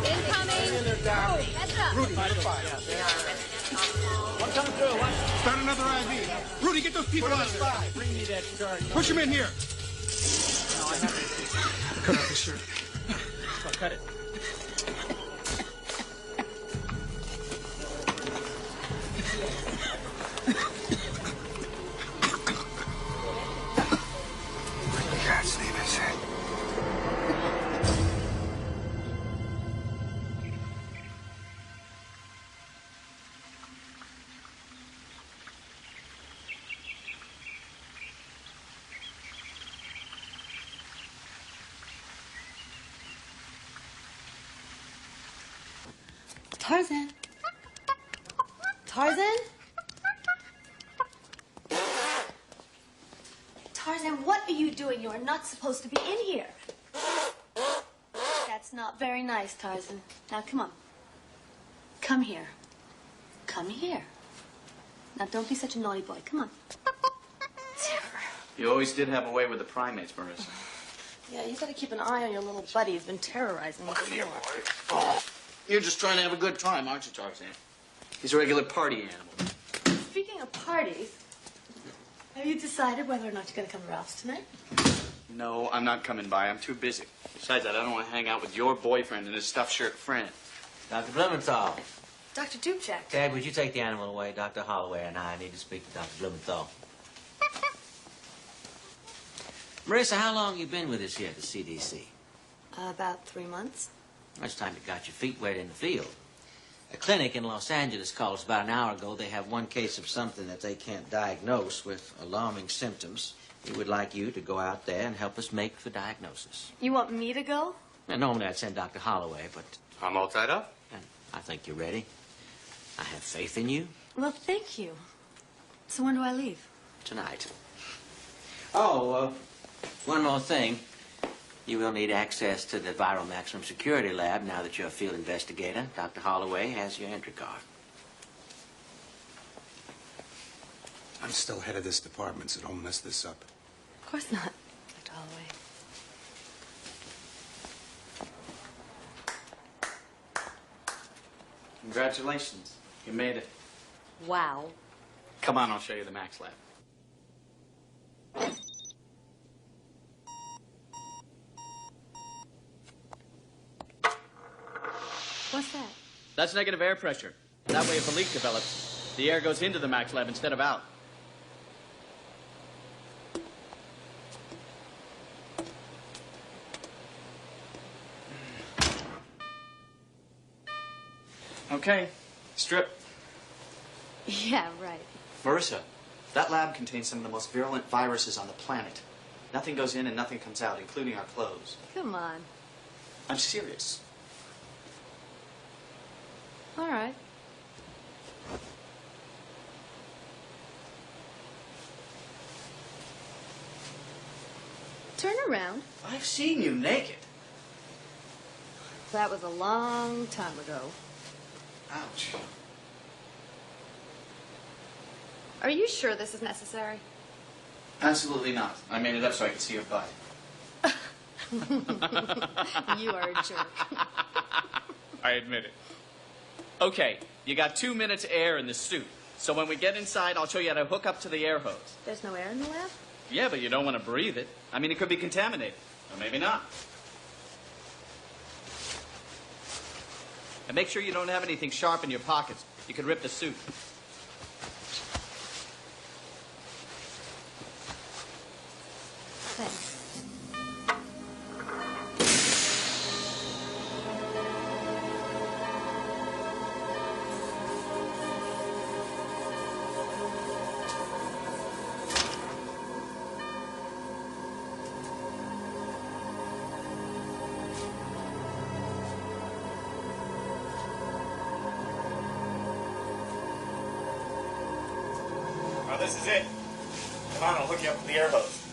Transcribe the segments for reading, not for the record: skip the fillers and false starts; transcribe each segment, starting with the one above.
Incoming. Heads up. Rudy, One coming through. What? start another IV. Rudy, get those people out of there. Bring me that charge. Push them in here. No, I haven't. Cut off his shirt. Oh, cut it. God's name is it. Tarzan? Tarzan? Tarzan, what are you doing? You are not supposed to be in here. That's not very nice, Tarzan. Now, come on. Come here. Come here. Now, don't be such a naughty boy. Come on. You always did have a way with the primates, Marissa. Yeah, you gotta keep an eye on your little buddy. He's been terrorizing me. Come here, boy. Oh, you're just trying to have a good time, aren't you, Tarzan? He's a regular party animal. Speaking of parties, have you decided whether or not you're gonna come to Ralph's tonight? No, I'm not coming by. I'm too busy. Besides that, I don't want to hang out with your boyfriend and his stuffed shirt friend. Dr. Blumenthal. Dr. Dubček. Dad, would you take the animal away? Dr. Holloway and I need to speak to Dr. Blumenthal. Marissa, how long you been with us here at the CDC? About 3 months. It's time you got your feet wet in the field. A clinic in Los Angeles called us about an hour ago. They have one case of something that they can't diagnose with alarming symptoms. We would like you to go out there and help us make the diagnosis. You want me to go? Now, normally I'd send Dr. Holloway, but I'm all tied up. I think you're ready. I have faith in you. Well, thank you. So when do I leave? Tonight. Oh, one more thing. You will need access to the viral maximum security lab now that you're a field investigator. Dr. Holloway has your entry card. I'm still head of this department, so don't mess this up. Of course not, Dr. Holloway. Congratulations. You made it. Wow. Come on, I'll show you the Max Lab. What's that? That's negative air pressure. That way, if a leak develops, the air goes into the Max Lab instead of out. Okay, strip. Yeah, right. Marissa, that lab contains some of the most virulent viruses on the planet. Nothing goes in and nothing comes out, including our clothes. Come on. I'm serious. All right. Turn around. I've seen you naked. That was a long time ago. Ouch. Are you sure this is necessary? Absolutely not. I made it up so I could see your butt. You are a jerk. I admit it. Okay, you got 2 minutes air in the suit. So when we get inside, I'll show you how to hook up to the air hose. There's no air in the lab? Yeah, but you don't want to breathe it. I mean, it could be contaminated. Or maybe not. And make sure you don't have anything sharp in your pockets. You could rip the suit. Thanks. Well, this is it. Come on, I'll hook you up with the air hose.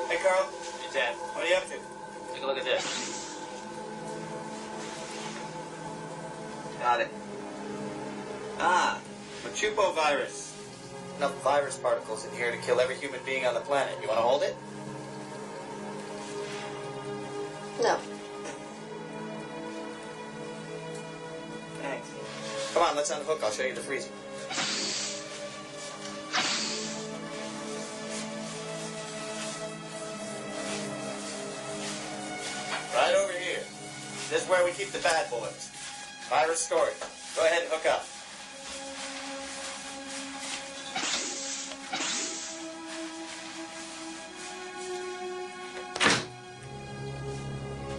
Hey, Carl. Hey, Dad. What are you up to? Take a look at this. Got it. Ah, virus. Enough virus particles in here to kill every human being on the planet. You want to hold it? No. Thanks. Come on, let's unhook. I'll show you the freezer. Right over here. This is where we keep the bad boys. Virus storage. Go ahead and hook up.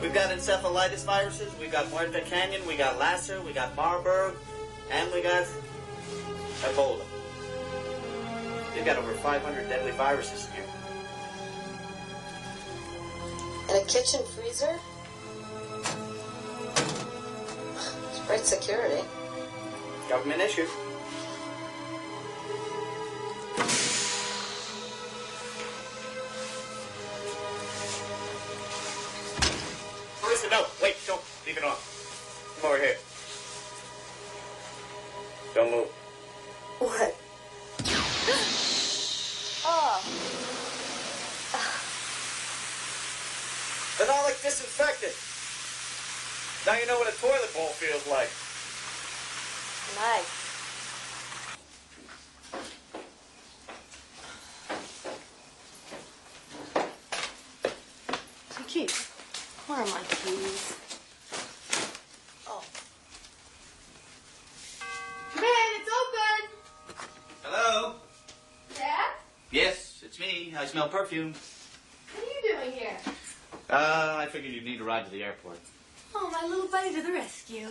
We've got encephalitis viruses, we've got Muerta Canyon, we got Lassa, we got Marburg, and we got Ebola. They've got over 500 deadly viruses in here. And a kitchen freezer? It's great security. Government issue. Listen, no, wait, don't leave it on. Come over here. Don't move. What? Oh. Phenolic disinfectant. Now you know what a toilet bowl feels like. Nice. Kiki, where are my keys? Oh. Come in, it's open. Hello? Dad? Yes, it's me. I smell perfume. What are you doing here? I figured you'd need a ride to the airport. Oh, my little buddy to the rescue.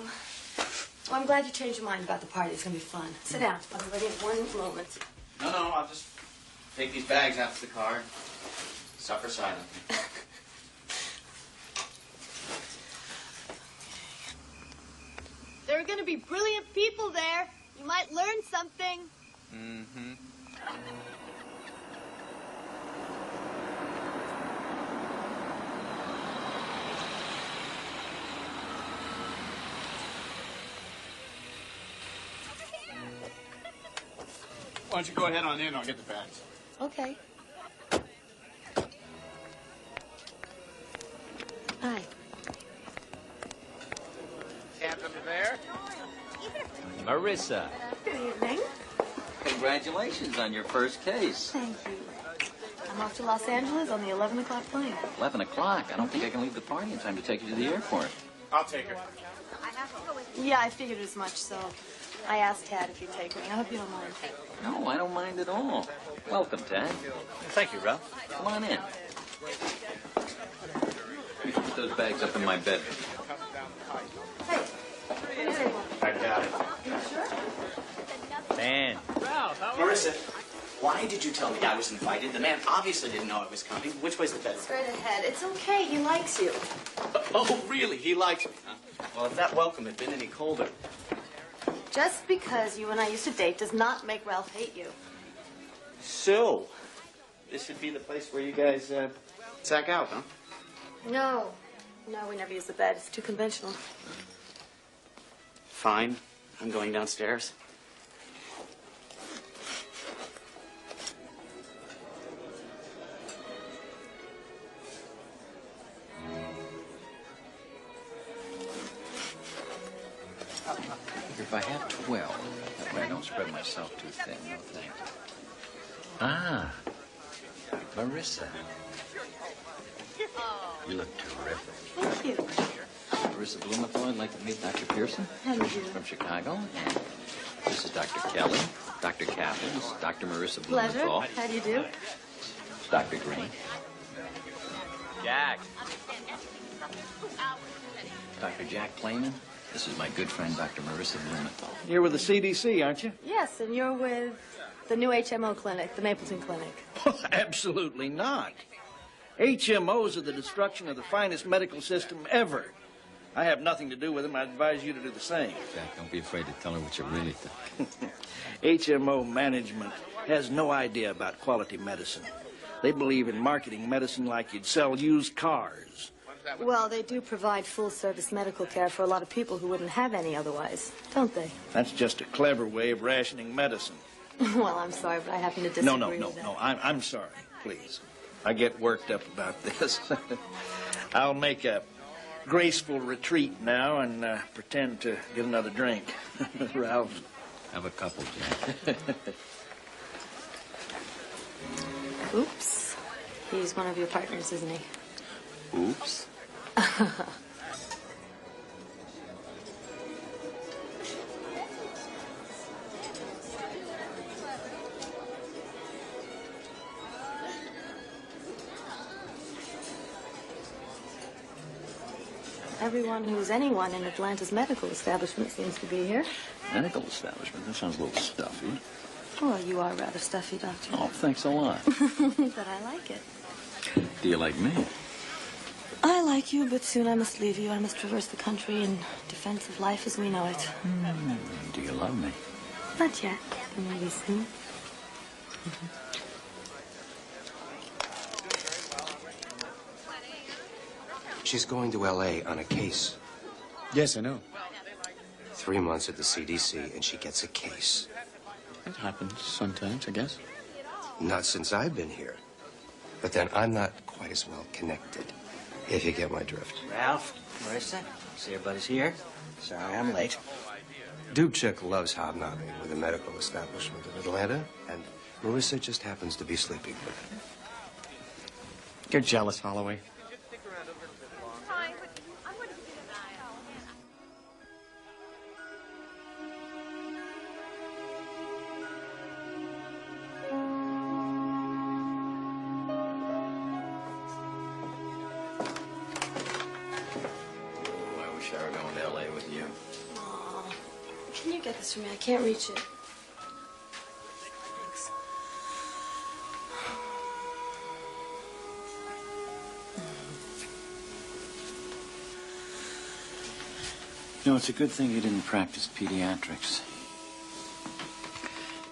Well, I'm glad you changed your mind about the party. It's going to be fun. Sit down. I'll be ready in 1 moment. No, I'll just take these bags out to the car and suffer silently. There are going to be brilliant people there. You might learn something. Mm-hmm. Why don't you go ahead on in, I'll get the bags. Okay. Hi. Captain there? Marissa, Good evening. congratulations on your first case. Thank you. I'm off to Los Angeles on the 11 o'clock plane. 11 o'clock. I don't think I can leave the party in time to take you to the airport. I'll take her. Yeah, I figured as much, so I asked Tad if he'd take me. I hope you don't mind. No, I don't mind at all. Welcome, Tad. Thank you, Ralph. Come on in. You should put those bags up in my bedroom. I got it. Man. Ralph, how are you? Marissa, why did you tell me I was invited? The man obviously didn't know I was coming. Which way's the bedroom? Straight ahead. It's okay. He likes you. Oh, really? He likes me, huh? Well, if that welcome had been any colder. Just because you and I used to date does not make Ralph hate you. So, this should be the place where you guys, sack out, huh? No. No, we never use the bed. It's too conventional. Fine. I'm going downstairs. If I have 12, that way I don't spread myself too thin. No thanks. Ah, Marissa. You look terrific. Thank you. Marissa Blumenthal, I'd like to meet Dr. Pearson. How do you do? From Chicago. And this is Dr. Kelly, Dr. Kappens, Dr. Marissa Pleasure. Blumenthal, How do you do? Dr. Green, Jack. Dr. Jack Clayman. This is my good friend, Dr. Marissa Blumenthal. You're with the CDC, aren't you? Yes, and you're with the new HMO clinic, the Mapleton Clinic. Absolutely not. HMOs are the destruction of the finest medical system ever. I have nothing to do with them. I advise you to do the same. Jack, don't be afraid to tell her what you really think. HMO management has no idea about quality medicine. They believe in marketing medicine like you'd sell used cars. Well, they do provide full-service medical care for a lot of people who wouldn't have any otherwise, don't they? That's just a clever way of rationing medicine. Well, I'm sorry, but I happen to disagree No. with that. I'm sorry, please. I get worked up about this. I'll make a graceful retreat now and pretend to get another drink. Ralph. Have a couple, Jack. Oops. He's one of your partners, isn't he? Oops. Everyone who's anyone in Atlanta's medical establishment seems to be here. Medical establishment? That sounds a little stuffy. Well, you are rather stuffy, Doctor. Oh, thanks a lot. But I like it. Do you like me? I like you, but soon I must leave you. I must traverse the country in defense of life as we know it. Do you love me? Not yet. Maybe soon. She's going to L.A. on a case. Yes, I know. 3 months at the CDC, and she gets a case. It happens sometimes, I guess. Not since I've been here. But then I'm not quite as well connected, if you get my drift. Ralph, Marissa, see everybody's here. Sorry I'm late. Dubček loves hobnobbing with the medical establishment of Atlanta, and Marissa just happens to be sleeping with it. You're jealous, Holloway. I were going to L.A. with you. Aw. Can you get this for me? I can't reach it. Thanks. You know, it's a good thing you didn't practice pediatrics.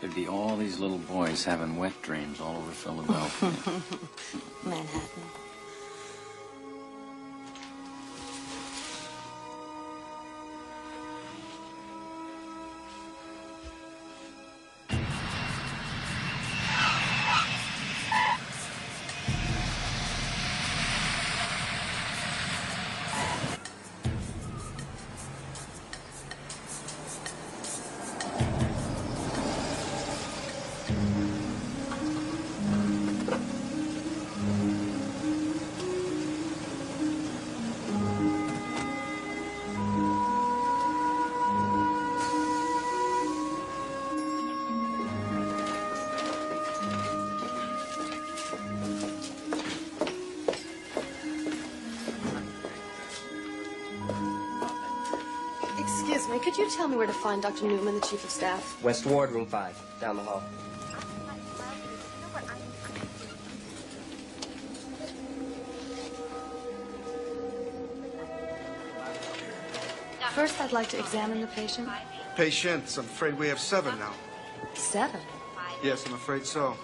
There'd be all these little boys having wet dreams all over Philadelphia. Manhattan. Excuse me, could you tell me where to find Dr. Newman, the Chief of Staff? West Ward, room 5, down the hall. First, I'd like to examine the patient. Patients, I'm afraid we have 7 now. 7? Yes, I'm afraid so.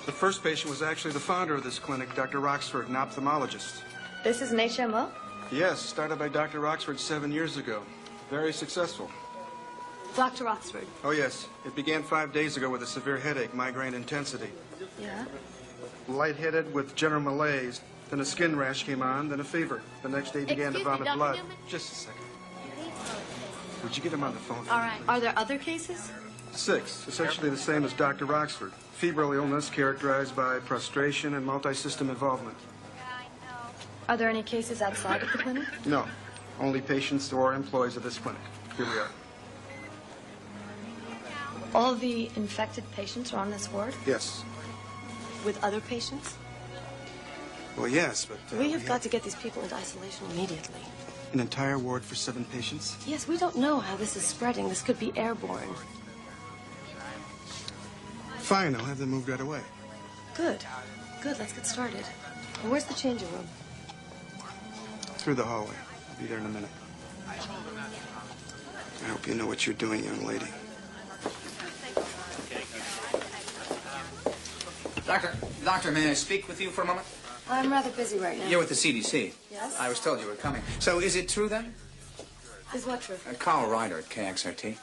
The first patient was actually the founder of this clinic, Dr. Roxford, an ophthalmologist. This is an HMO? Yes, started by Dr. Roxford 7 years ago. Very successful. Dr. Oxford. Oh, yes. It began 5 days ago with a severe headache, migraine intensity. Yeah? Lightheaded with general malaise. Then a skin rash came on, then a fever. The next day he began to vomit blood. Newman? Just a second. Would you get him on the phone? All right. Are there other cases? 6, essentially the same as Dr. Roxford. Febrile illness characterized by prostration and multi-system involvement. Are there any cases outside of the clinic? No, only patients or employees of this clinic. Here we are. All the infected patients are on this ward? Yes. With other patients? Well, yes, but... we have got to get these people into isolation immediately. An entire ward for 7 patients? Yes, we don't know how this is spreading. This could be airborne. Fine, I'll have them moved right away. Good. Good, let's get started. And where's the changing room? Through the hallway. I'll be there in a minute. I hope you know what you're doing, young lady. Doctor, may I speak with you for a moment? I'm rather busy right now. You're with the CDC. Yeah. Yes? I was told you were coming. So is it true then? Is what true? Carl Ryder at KXRT.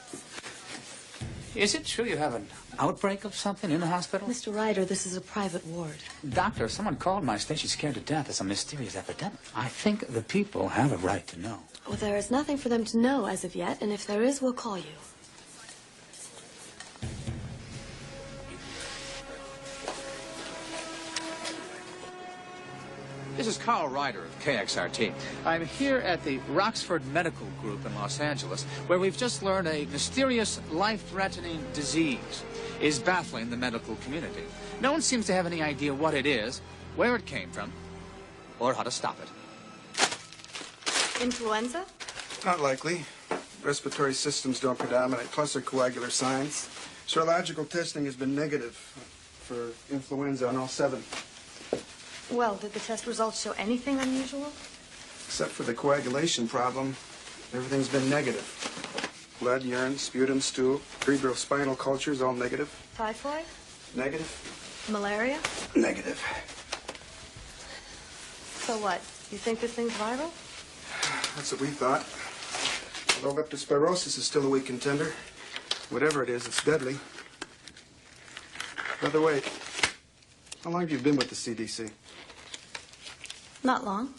Is it true you have an outbreak of something in the hospital? Mr. Ryder, this is a private ward. Doctor, someone called my station scared to death. It's a mysterious epidemic. I think the people have a right to know. Well, there is nothing for them to know as of yet, and if there is, we'll call you. This is Carl Ryder of KXRT. I'm here at the Roxford Medical Group in Los Angeles, where we've just learned a mysterious, life-threatening disease is baffling the medical community. No one seems to have any idea what it is, where it came from, or how to stop it. Influenza? Not likely. Respiratory systems don't predominate, plus there are coagular signs. Serological testing has been negative for influenza on all 7. Well, did the test results show anything unusual? Except for the coagulation problem, everything's been negative. Blood, urine, sputum, stool, cerebrospinal cultures, all negative. Typhoid? Negative. Malaria? Negative. So what? You think this thing's viral? That's what we thought. Although leptospirosis is still a weak contender. Whatever it is, it's deadly. By the way, how long have you been with the CDC? Not long.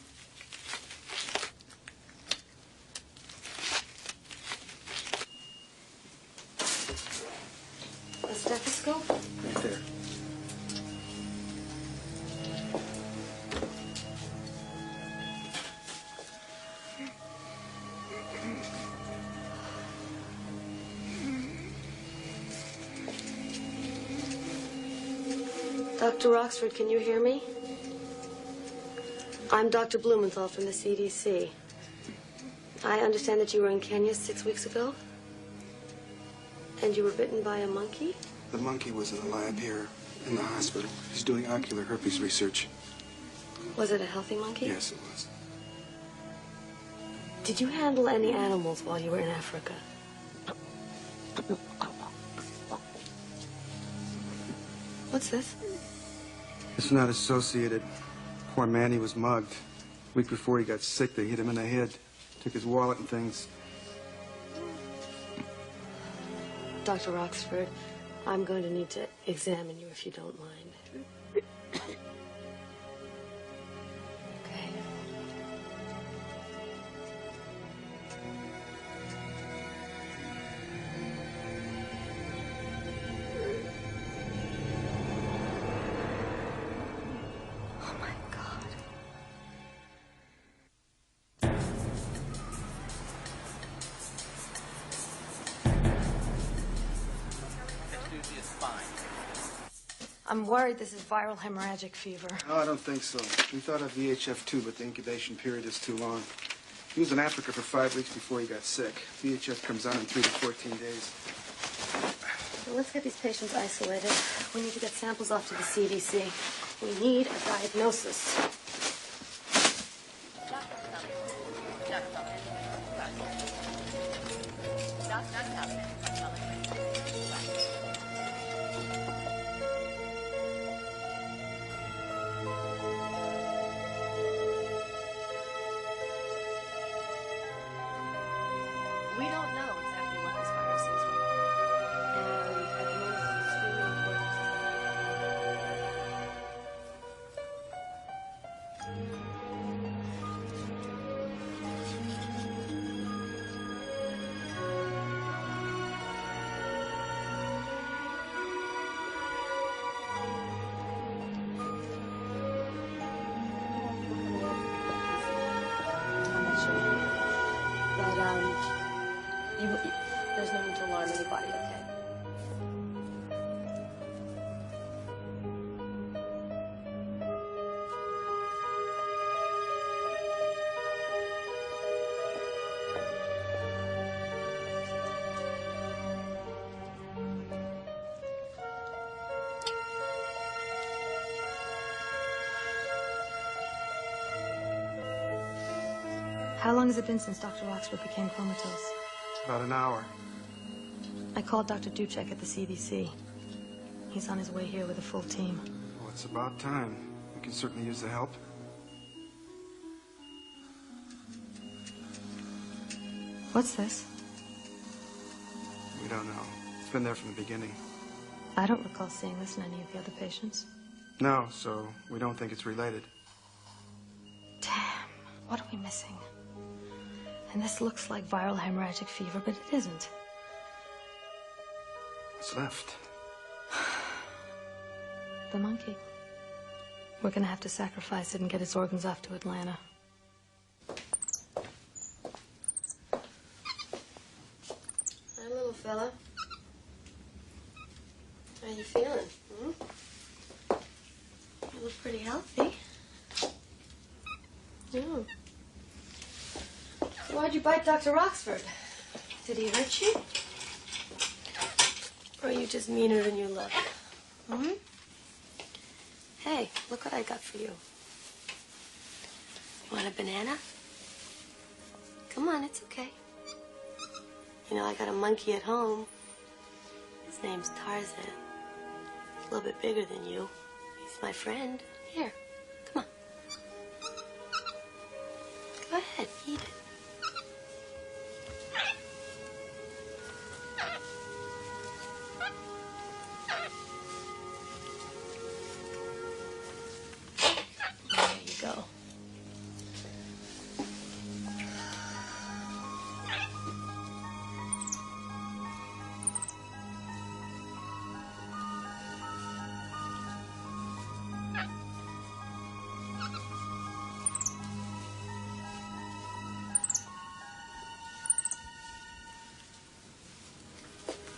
A stethoscope? Right there. Dr. Roxford, can you hear me? I'm Dr. Blumenthal from the CDC. I understand that you were in Kenya 6 weeks ago? And you were bitten by a monkey? The monkey was in the lab here in the hospital. He's doing ocular herpes research. Was it a healthy monkey? Yes, it was. Did you handle any animals while you were in Africa? What's this? It's not associated. Poor Manny was mugged. A week before he got sick, they hit him in the head. Took his wallet and things. Dr. Roxford, I'm going to need to examine you if you don't mind. Okay. Oh my God. I'm worried this is viral hemorrhagic fever. No, I don't think so. We thought of VHF2, but the incubation period is too long. He was in Africa for 5 weeks before he got sick. VHF comes on in 3 to 14 days. Well, let's get these patients isolated. We need to get samples off to the CDC. We need a diagnosis. We don't know exactly what this virus is right now. And at the moment, it's extremely important to But, there's no need to alarm anybody, okay? How long has it been since Dr. Roxford became comatose? About an hour. I called Dr. Duchek at the CDC. He's on his way here with a full team. Well, it's about time. We can certainly use the help. What's this? We don't know. It's been there from the beginning. I don't recall seeing this in any of the other patients. No, so we don't think it's related. Damn, what are we missing? And this looks like viral hemorrhagic fever, but it isn't. What's left? The monkey. We're gonna have to sacrifice it and get its organs off to Atlanta. Hi, little fella. How you feeling? Hmm? You look pretty healthy. Yeah. Why'd you bite Dr. Roxford? Did he hurt you? Or are you just meaner than you look? Hmm? Hey, look what I got for you. Want a banana? Come on, it's okay. You know, I got a monkey at home. His name's Tarzan. He's a little bit bigger than you. He's my friend. Here, come on. Go ahead, eat it. There you go.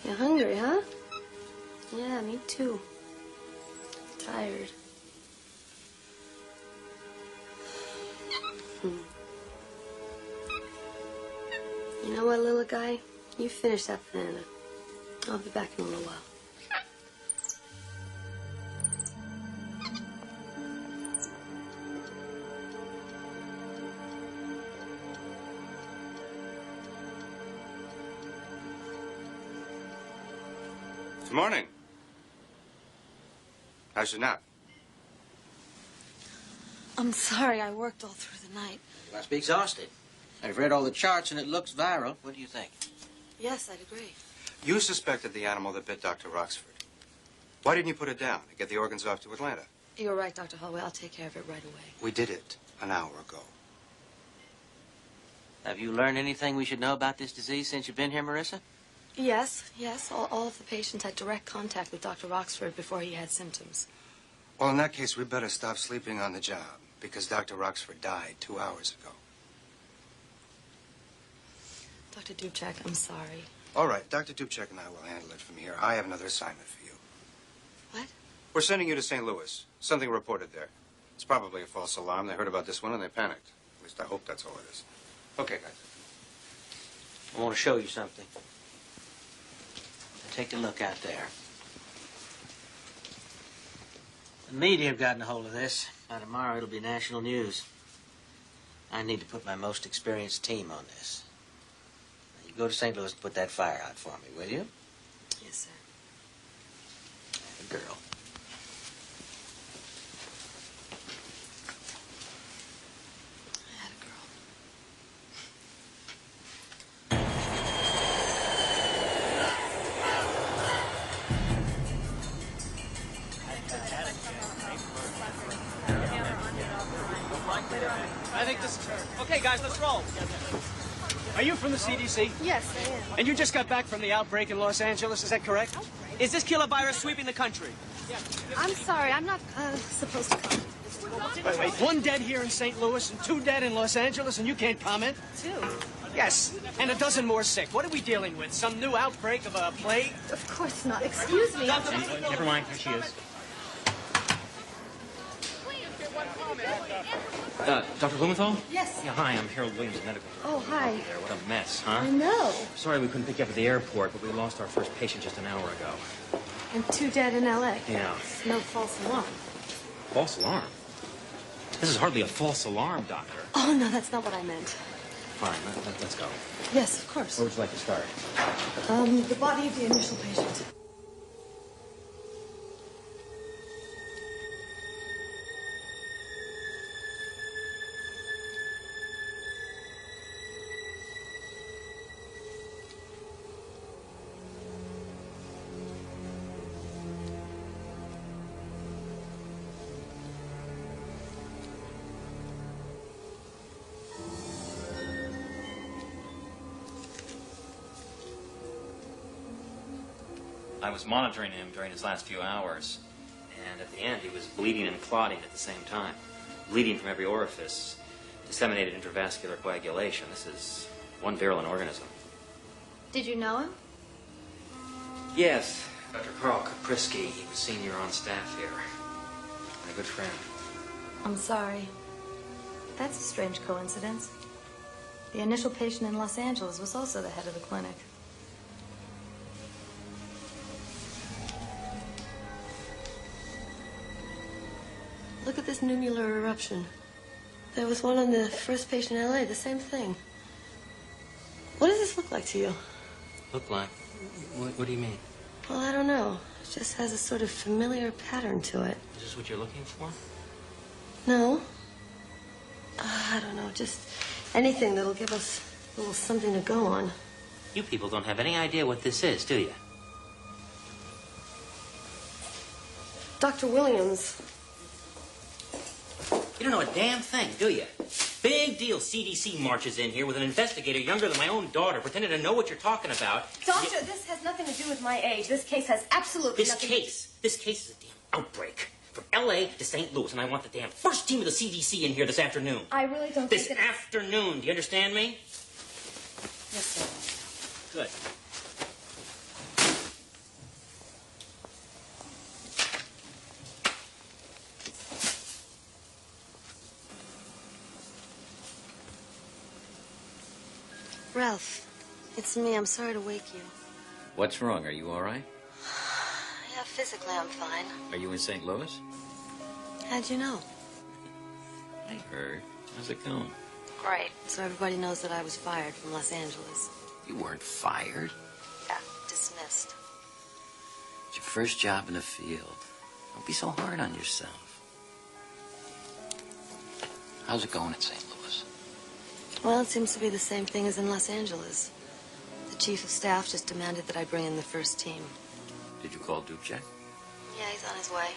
You're hungry, huh? Yeah, me too. Tired. You know what, little guy? You finish that banana. I'll be back in a little while. Good morning. How's your nap? I'm sorry I worked all through the night. You must be exhausted. I've read all the charts and it looks viral. What do you think? Yes, I'd agree. You suspected the animal that bit Dr. Roxford. Why didn't you put it down and get the organs off to Atlanta? You're right, Dr. Holloway. I'll take care of it right away. We did it an hour ago. Have you learned anything we should know about this disease since you've been here, Marissa? Yes. All of the patients had direct contact with Dr. Roxford before he had symptoms. Well, in that case, we better stop sleeping on the job because Dr. Roxford died 2 hours ago. Dr. Dubček, I'm sorry. All right, Dr. Dubček and I will handle it from here. I have another assignment for you. What? We're sending you to St. Louis. Something reported there. It's probably a false alarm. They heard about this one and they panicked. At least I hope that's all it is. Okay, guys. I want to show you something. Take a look out there. The media have gotten a hold of this. By tomorrow, it'll be national news. I need to put my most experienced team on this. Now, you go to St. Louis and put that fire out for me, will you? Yes, sir. Good girl. I think this is... Okay, guys, let's roll. Are you from the CDC? Yes, I am. And you just got back from the outbreak in Los Angeles, is that correct? Is this killer virus sweeping the country? I'm sorry, I'm not supposed to comment. Wait. 1 dead here in St. Louis and 2 dead in Los Angeles, and you can't comment? 2? Yes, and a dozen more sick. What are we dealing with? Some new outbreak of a plague? Of course not. Excuse me. Never mind, here she is. Dr. Blumenthal? Yes. Yeah, hi, I'm Harold Williams, medical. Oh, hi. There, what a mess, huh? I know. Sorry we couldn't pick you up at the airport, but we lost our first patient just an hour ago. And 2 dead in L.A. Yeah. It's no false alarm. False alarm? This is hardly a false alarm, Doctor. Oh, no, that's not what I meant. Fine, let's go. Yes, of course. Where would you like to start? The body of the initial patient. I was monitoring him during his last few hours, and at the end he was bleeding and clotting at the same time. Bleeding from every orifice, disseminated intravascular coagulation. This is one virulent organism. Did you know him? Yes, Dr. Carl Kaprisky. He was senior on staff here. My good friend. I'm sorry. That's a strange coincidence. The initial patient in Los Angeles was also the head of the clinic. Look at this nummular eruption. There was one on the first patient in LA, the same thing. What does this look like to you? Look like? What do you mean? Well, I don't know. It just has a sort of familiar pattern to it. Is this what you're looking for? No. I don't know, just anything that'll give us a little something to go on. You people don't have any idea what this is, do you? Dr. Williams. You don't know a damn thing, do you? Big deal. CDC marches in here with an investigator younger than my own daughter, pretending to know what you're talking about. Doctor, this has nothing to do with my age. This case has absolutely nothing This case is a damn outbreak. From L.A. to St. Louis, and I want the damn first team of the CDC in here this afternoon. I really don't This think afternoon. Do you understand me? Yes, sir. Good. Ralph, it's me. I'm sorry to wake you. What's wrong? Are you all right? Yeah, physically I'm fine. Are you in St. Louis? How'd you know? I heard. How's it going? Great. So everybody knows that I was fired from Los Angeles. You weren't fired. Yeah, dismissed. It's your first job in the field. Don't be so hard on yourself. How's it going in St. Louis? Well, it seems to be the same thing as in Los Angeles. The chief of staff just demanded that I bring in the first team. Did you call Dubček? Yeah, he's on his way.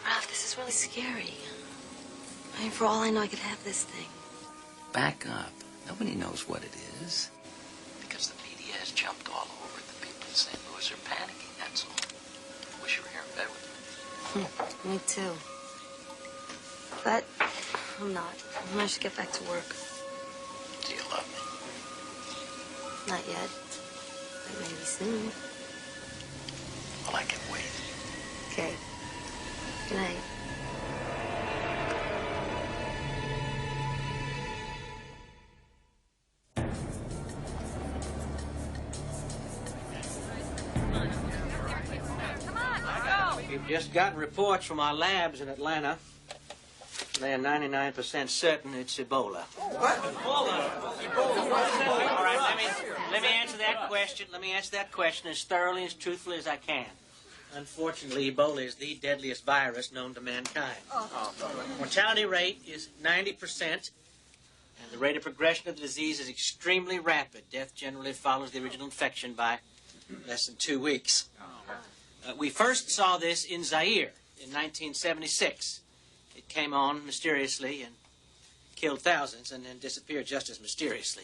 Ralph, this is really scary. I mean, for all I know, I could have this thing. Back up. Nobody knows what it is. Because the media has jumped all over it. The people in St. Louis are panicking, that's all. Wish you were here in bed with me. Me too. But I'm not. I should get back to work. Do you love me? Not yet. But maybe soon. Well, I can wait. Okay. Good night. We've just gotten reports from our labs in Atlanta. They are 99% certain it's Ebola. What? All right, let me answer that question. Let me answer that question as thoroughly and as truthfully as I can. Unfortunately, Ebola is the deadliest virus known to mankind. Mortality rate is 90%, and the rate of progression of the disease is extremely rapid. Death generally follows the original infection by less than 2 weeks. We first saw this in Zaire in 1976. It came on mysteriously and killed thousands and then disappeared just as mysteriously.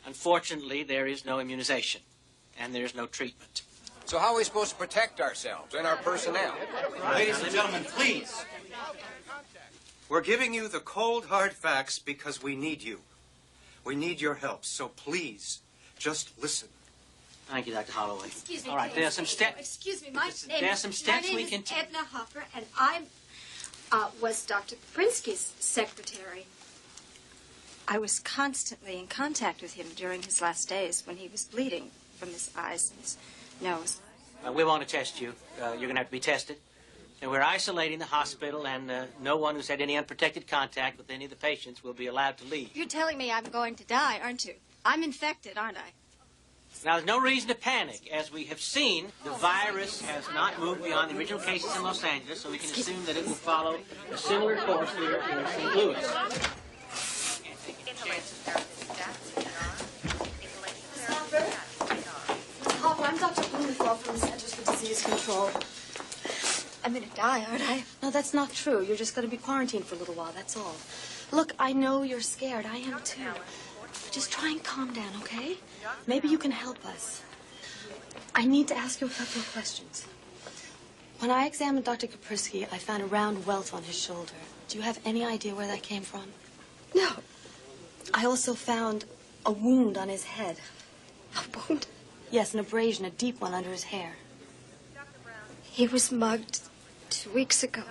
Unfortunately, there is no immunization, and there is no treatment. So how are we supposed to protect ourselves and our personnel? Ladies and gentlemen, please. We're giving you the cold, hard facts because we need you. We need your help, so please, just listen. Thank you, Dr. Holloway. Excuse me, All right, please. there are some steps. Excuse me, my name There are some steps my name we can is Edna Hoffer, and I was Dr. Kaprinski's secretary. I was constantly in contact with him during his last days when he was bleeding from his eyes and his nose. We want to test you. You're going to have to be tested. And we're isolating the hospital, and no one who's had any unprotected contact with any of the patients will be allowed to leave. You're telling me I'm going to die, aren't you? I'm infected, aren't I? Now, there's no reason to panic. As we have seen, the virus has not moved beyond the original cases in Los Angeles, so we can assume that it will follow a similar course here in St. Louis. Hopper, I'm Dr. Blumenthal from the Centers for Disease Control. I'm going to die, aren't I? No, that's not true. You're just going to be quarantined for a little while, that's all. Look, I know you're scared. I am too. But just try and calm down, okay? Maybe you can help us. I need to ask you a couple of questions. When I examined Dr. Kaprisky, I found a round welt on his shoulder. Do you have any idea where that came from? No. I also found a wound on his head. A wound? Yes, an abrasion, a deep one under his hair. He was mugged 2 weeks ago.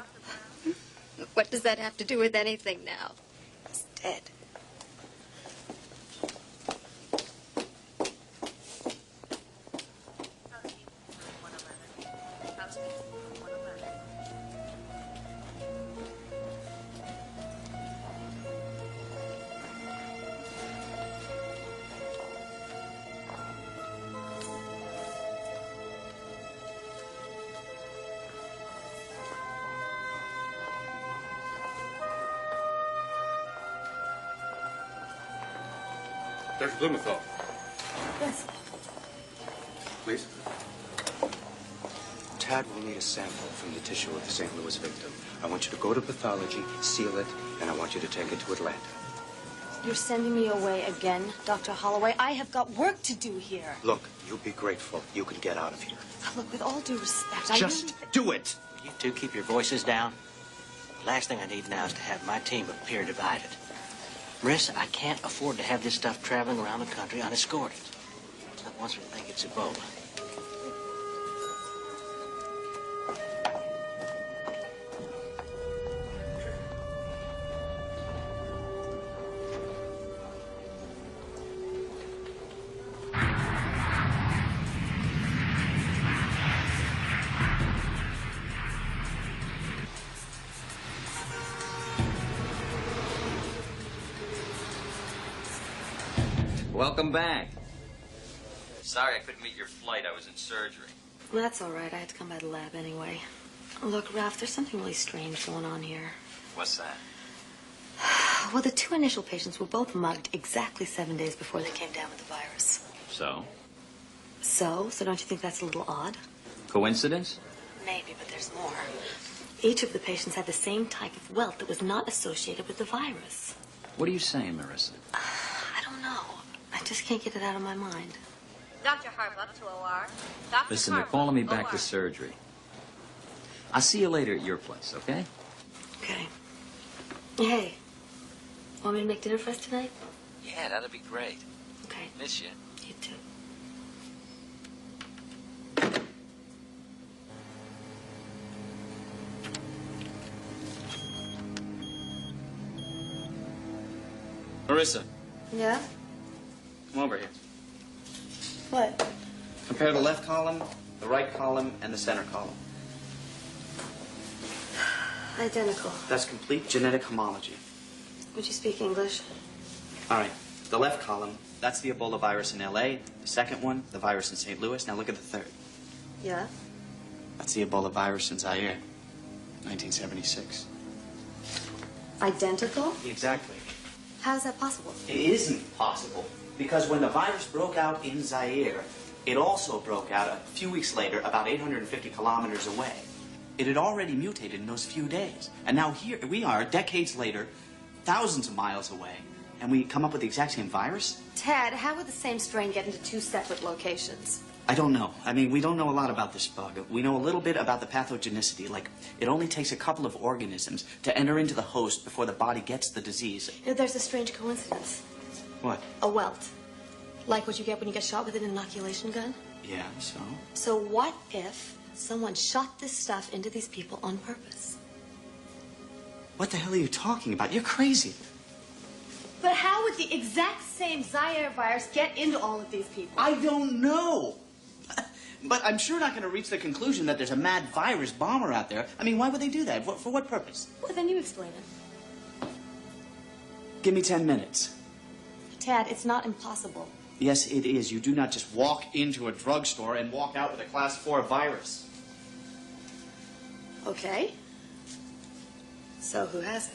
What does that have to do with anything now? He's dead. Dr. Blumenthal. Yes. Please. Tad will need a sample from the tissue of the St. Louis victim. I want you to go to pathology, seal it, and I want you to take it to Atlanta. You're sending me away again, Dr. Holloway. I have got work to do here. Look, you'll be grateful. You can get out of here. Look, with all due respect, Just do it! You two keep your voices down. The last thing I need now is to have my team appear divided. Marissa, I can't afford to have this stuff traveling around the country unescorted. Not once we think it's Ebola. Welcome back. Sorry I couldn't meet your flight. I was in surgery. Well, that's all right. I had to come by the lab anyway. Look, Ralph, there's something really strange going on here. What's that? Well, the two initial patients were both mugged exactly 7 days before they came down with the virus. So? So don't you think that's a little odd? Coincidence? Maybe, but there's more. Each of the patients had the same type of welt that was not associated with the virus. What are you saying, Marissa? I don't know. I just can't get it out of my mind. Dr. Harbuck to OR. Dr. Listen, they're Harbuck, calling me back OR. to surgery. I'll see you later at your place, okay? Okay. Hey, want me to make dinner for us tonight? Yeah, that'd be great. Okay. Miss you. You too. Marissa, Yeah? come over here. What? Compare the left column, the right column, and the center column. Identical. That's complete genetic homology. Would you speak English? All right, the left column, that's the Ebola virus in L.A. The second one, the virus in St. Louis. Now look at the third. Yeah? That's the Ebola virus in Zaire, 1976. Identical? Exactly. How is that possible? It isn't possible, because when the virus broke out in Zaire, it also broke out a few weeks later, about 850 kilometers away. It had already mutated in those few days. And now here we are, decades later, thousands of miles away, and we come up with the exact same virus? Ted, how would the same strain get into two separate locations? I don't know. I mean, we don't know a lot about this bug. We know a little bit about the pathogenicity. Like, it only takes a couple of organisms to enter into the host before the body gets the disease. You know, there's a strange coincidence. What? A welt. Like what you get when you get shot with an inoculation gun? Yeah, so? So what if someone shot this stuff into these people on purpose? What the hell are you talking about? You're crazy. But how would the exact same Zaire virus get into all of these people? I don't know. But I'm sure not going to reach the conclusion that there's a mad virus bomber out there. I mean, why would they do that? For what purpose? Well, then you explain it. Give me 10 minutes. Tad, it's not impossible. Yes, it is. You do not just walk into a drugstore and walk out with a class 4 virus. Okay. So who has it?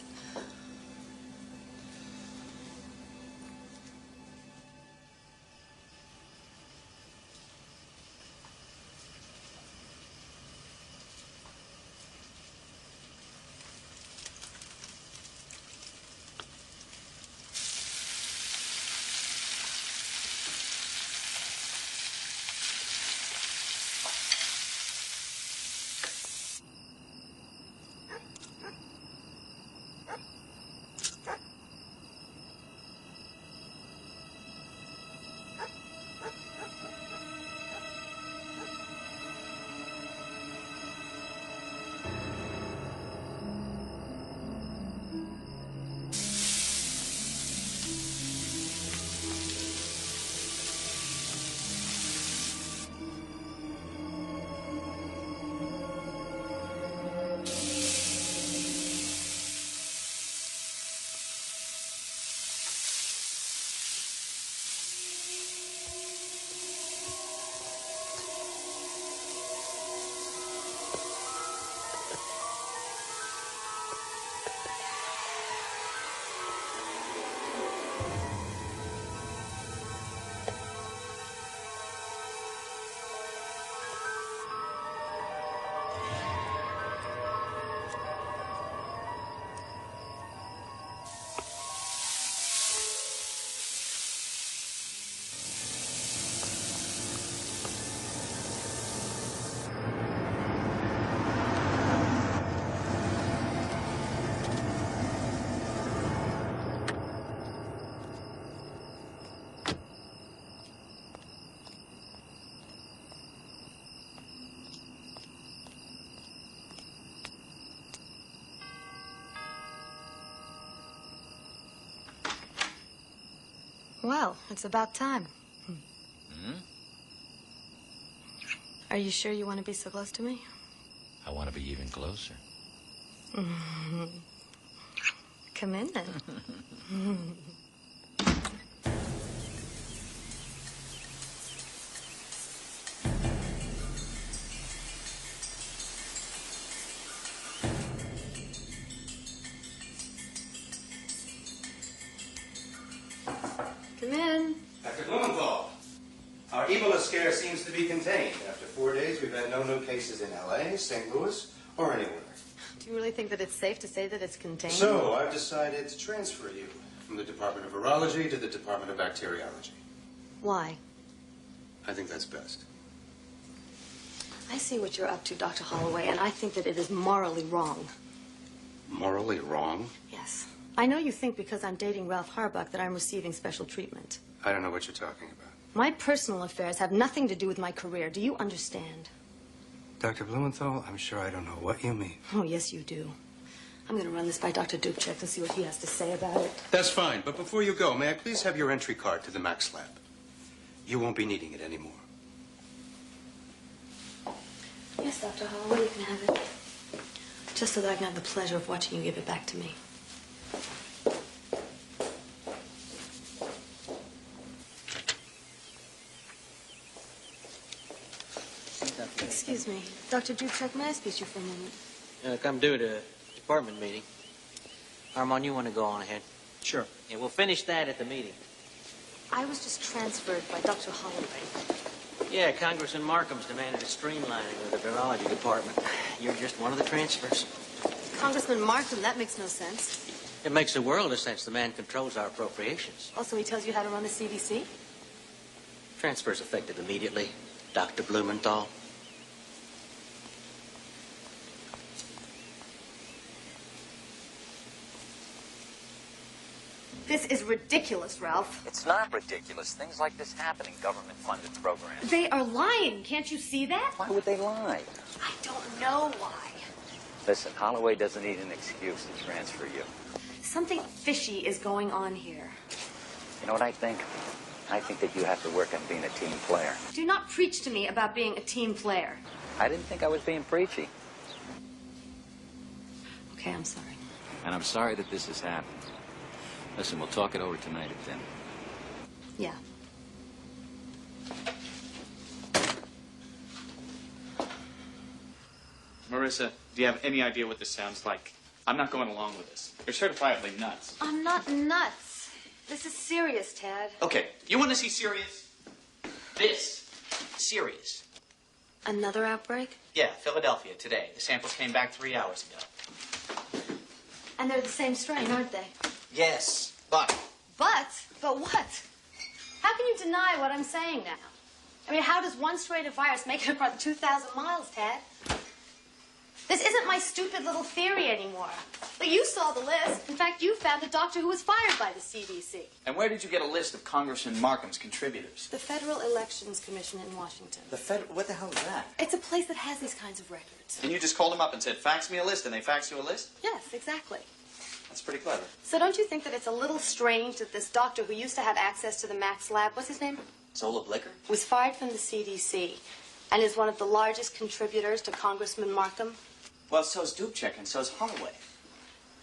Well, it's about time. Hmm? Are you sure you want to be so close to me? I want to be even closer. Come in then. Come in. Dr. Blumenthal, our Ebola scare seems to be contained. After 4 days, we've had no new cases in L.A., St. Louis, or anywhere. Do you really think that it's safe to say that it's contained? So, I've decided to transfer you from the Department of Virology to the Department of Bacteriology. Why? I think that's best. I see what you're up to, Dr. Holloway, and I think that it is morally wrong. Morally wrong? Yes. I know you think because I'm dating Ralph Harbuck that I'm receiving special treatment. I don't know what you're talking about. My personal affairs have nothing to do with my career. Do you understand? Dr. Blumenthal, I'm sure I don't know what you mean. Oh, yes, you do. I'm going to run this by Dr. Dubček and see what he has to say about it. That's fine, but before you go, may I please have your entry card to the Max Lab? You won't be needing it anymore. Yes, Dr. Holloway, you can have it. Just so that I can have the pleasure of watching you give it back to me. Excuse me. Dr. Dubček, may I speak to you for a moment? Come due to department meeting. Armand, you want to go on ahead? Sure. Yeah, we'll finish that at the meeting. I was just transferred by Dr. Holloway. Yeah, Congressman Markham's demanded a streamlining of the virology department. You're just one of the transfers. Congressman Markham, that makes no sense. It makes a world of sense. The man controls our appropriations. Also, he tells you how to run the CDC? Transfer's effective immediately. Dr. Blumenthal. This is ridiculous, Ralph. It's not ridiculous. Things like this happen in government-funded programs. They are lying. Can't you see that? Why would they lie? I don't know why. Listen, Holloway doesn't need an excuse to transfer you. Something fishy is going on here. You know what I think? I think that you have to work on being a team player. Do not preach to me about being a team player. I didn't think I was being preachy. Okay, I'm sorry. And I'm sorry that this has happened. Listen, we'll talk it over tonight at dinner. Yeah. Marissa, do you have any idea what this sounds like? I'm not going along with this. You're certifiably nuts. I'm not nuts. This is serious, Tad. Okay, you want to see serious? This. Serious. Another outbreak? Yeah, Philadelphia, today. The samples came back 3 hours ago. And they're the same strain, aren't they? Yes, but... But what? How can you deny what I'm saying now? I mean, how does one strain of virus make it across 2,000 miles, Tad? This isn't my stupid little theory anymore. But you saw the list. In fact, you found a doctor who was fired by the CDC. And where did you get a list of Congressman Markham's contributors? The Federal Elections Commission in Washington. The Federal... What the hell is that? It's a place that has these kinds of records. And you just called them up and said, fax me a list, and they faxed you a list? Yes, exactly. That's pretty clever. So don't you think that it's a little strange that this doctor who used to have access to the Max Lab, what's his name? Zola Blicker? Was fired from the CDC and is one of the largest contributors to Congressman Markham? Well, so's Dubček and so's Holloway.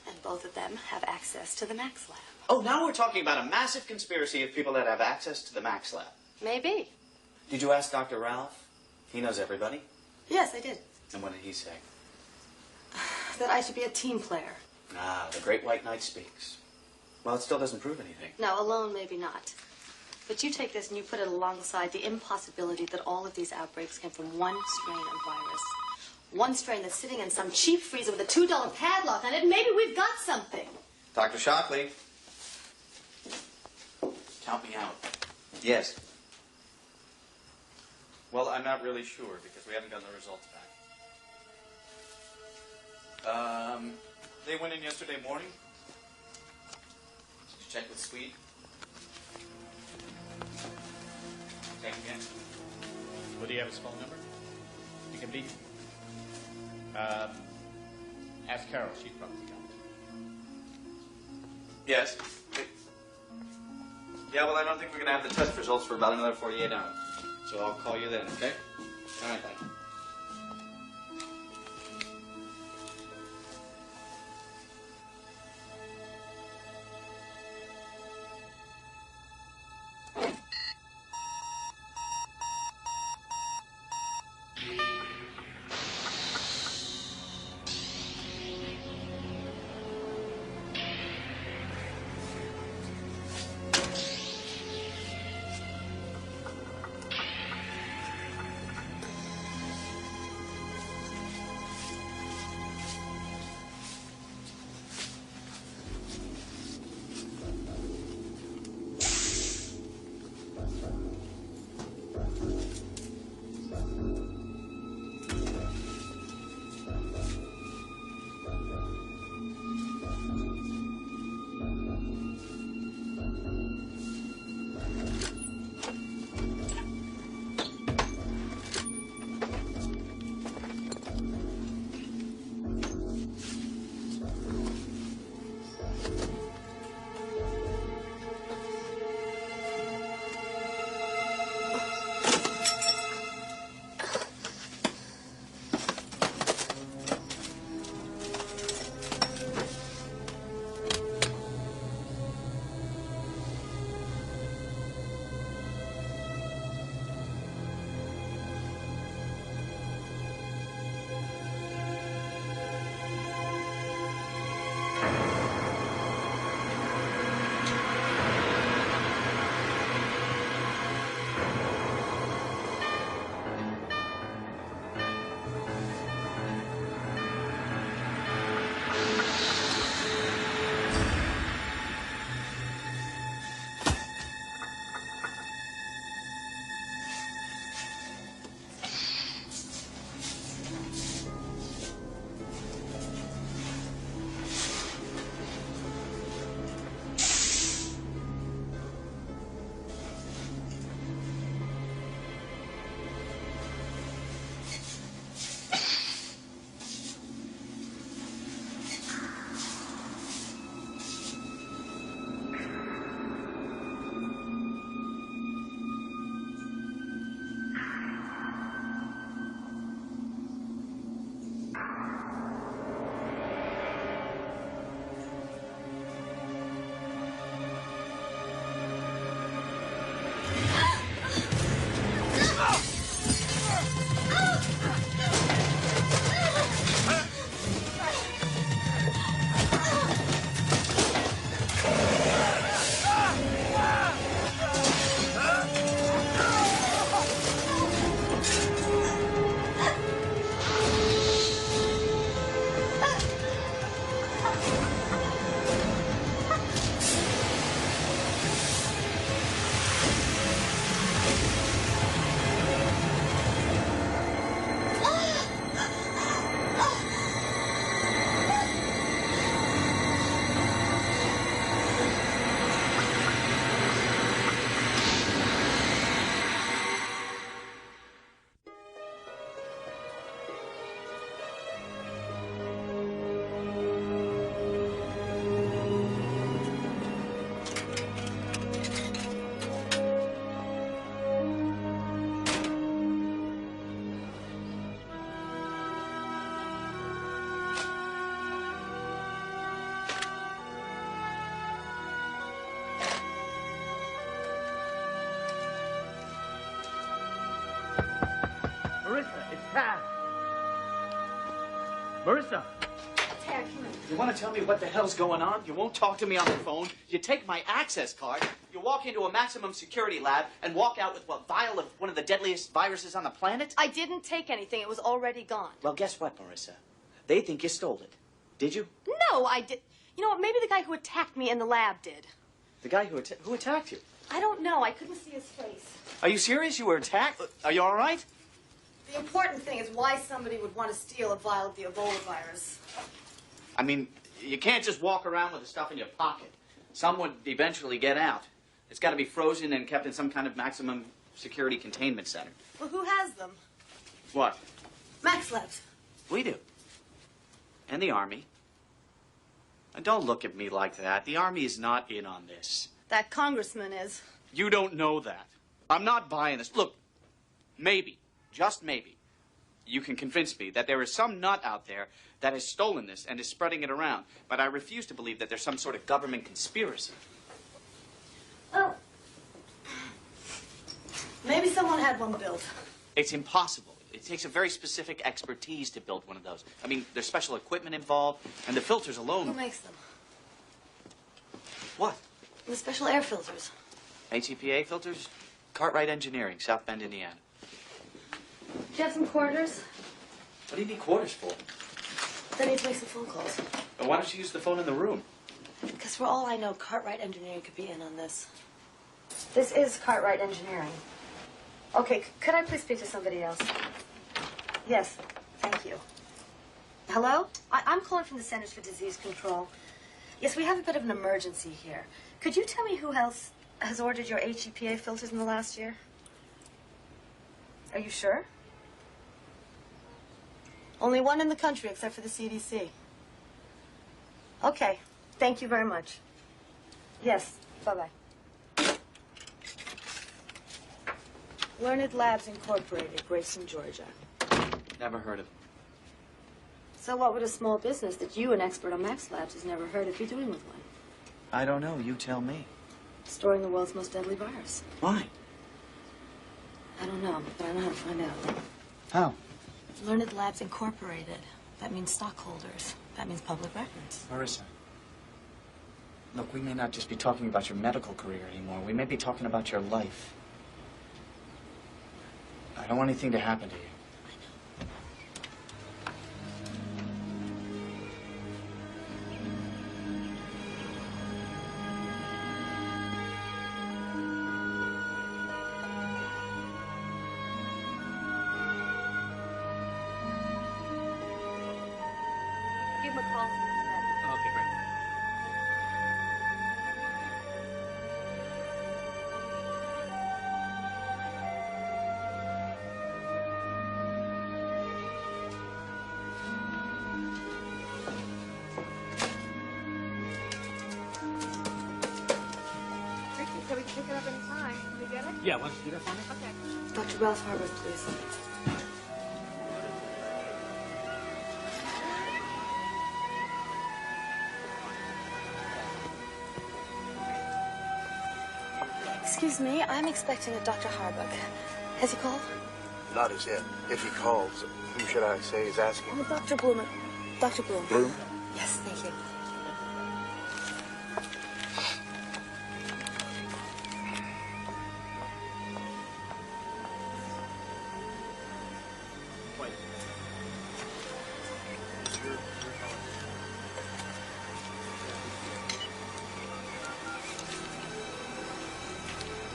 And both of them have access to the Max Lab. Oh, now we're talking about a massive conspiracy of people that have access to the Max Lab. Maybe. Did you ask Dr. Ralph? He knows everybody. Yes, I did. And what did he say? That I should be a team player. Ah, the great white knight speaks. Well, it still doesn't prove anything. No, alone maybe not. But you take this and you put it alongside the impossibility that all of these outbreaks came from one strain of virus. One strain that's sitting in some cheap freezer with a $2 padlock on it, and maybe we've got something. Dr. Shockley. Count me out. Yes. Well, I'm not really sure because we haven't gotten the results back. They went in yesterday morning. Did you check with Sweet? Check again. Well, do you have his phone number? You can beat. Ask Carol. She'd probably come. Yes. Yeah, well, I don't think we're going to have the test results for about another 48 hours. So I'll call you then, okay? All right, thank you. Marissa, it's Tad. Marissa. Tad, come in. You want to tell me what the hell's going on? You won't talk to me on the phone. You take my access card. You walk into a maximum security lab and walk out with what vial of one of the deadliest viruses on the planet? I didn't take anything. It was already gone. Well, guess what, Marissa? They think you stole it. Did you? No, I did. You know what? Maybe the guy who attacked me in the lab did. The guy who attacked you? I don't know. I couldn't see his face. Are you serious? You were attacked? Are you all right? The important thing is why somebody would want to steal a vial of the Ebola virus. I mean, you can't just walk around with the stuff in your pocket. Some would eventually get out. It's got to be frozen and kept in some kind of maximum security containment center. Well, who has them? What? Max Labs. We do. And the Army. And don't look at me like that. The Army is not in on this. That congressman is. You don't know that. I'm not buying this. Look, maybe, just maybe, you can convince me that there is some nut out there that has stolen this and is spreading it around. But I refuse to believe that there's some sort of government conspiracy. Oh. Maybe someone had one built. It's impossible. It takes a very specific expertise to build one of those. I mean, there's special equipment involved, and the filters alone... Who makes them? What? The special air filters. ATPA filters? Cartwright Engineering, South Bend, Indiana. Do you have some quarters? What do you need quarters for? Then need to make some phone calls. Well, why don't you use the phone in the room? Because for all I know, Cartwright Engineering could be in on this. This is Cartwright Engineering. Okay, could I please speak to somebody else? Yes, thank you. Hello? I'm calling from the Centers for Disease Control. Yes, we have a bit of an emergency here. Could you tell me who else has ordered your HEPA filters in the last year? Are you sure? Only one in the country, except for the CDC. Okay, thank you very much. Yes, bye-bye. Learned Labs Incorporated, Grayson, Georgia. Never heard of it. So what would a small business that you, an expert on Max Labs, has never heard of, be doing with one? I don't know. You tell me. Storing the world's most deadly virus. Why? I don't know, but I know how to find out. How? Learned Labs Incorporated. That means stockholders. That means public records. Marissa. Look, we may not just be talking about your medical career anymore. We may be talking about your life. I don't want anything to happen to you. Give him a call when he's ready. Okay, great. Ricky said we can pick it up anytime. Can we get it? Yeah, why don't you do that for me? Okay. Dr. Ralph Harvard, please. Excuse me, I'm expecting a Dr. Harbuck. Has he called? Not as yet. If he calls, who should I say is asking? Oh, Dr. Bloom. Dr. Bloom. Bloom? Yes, thank you.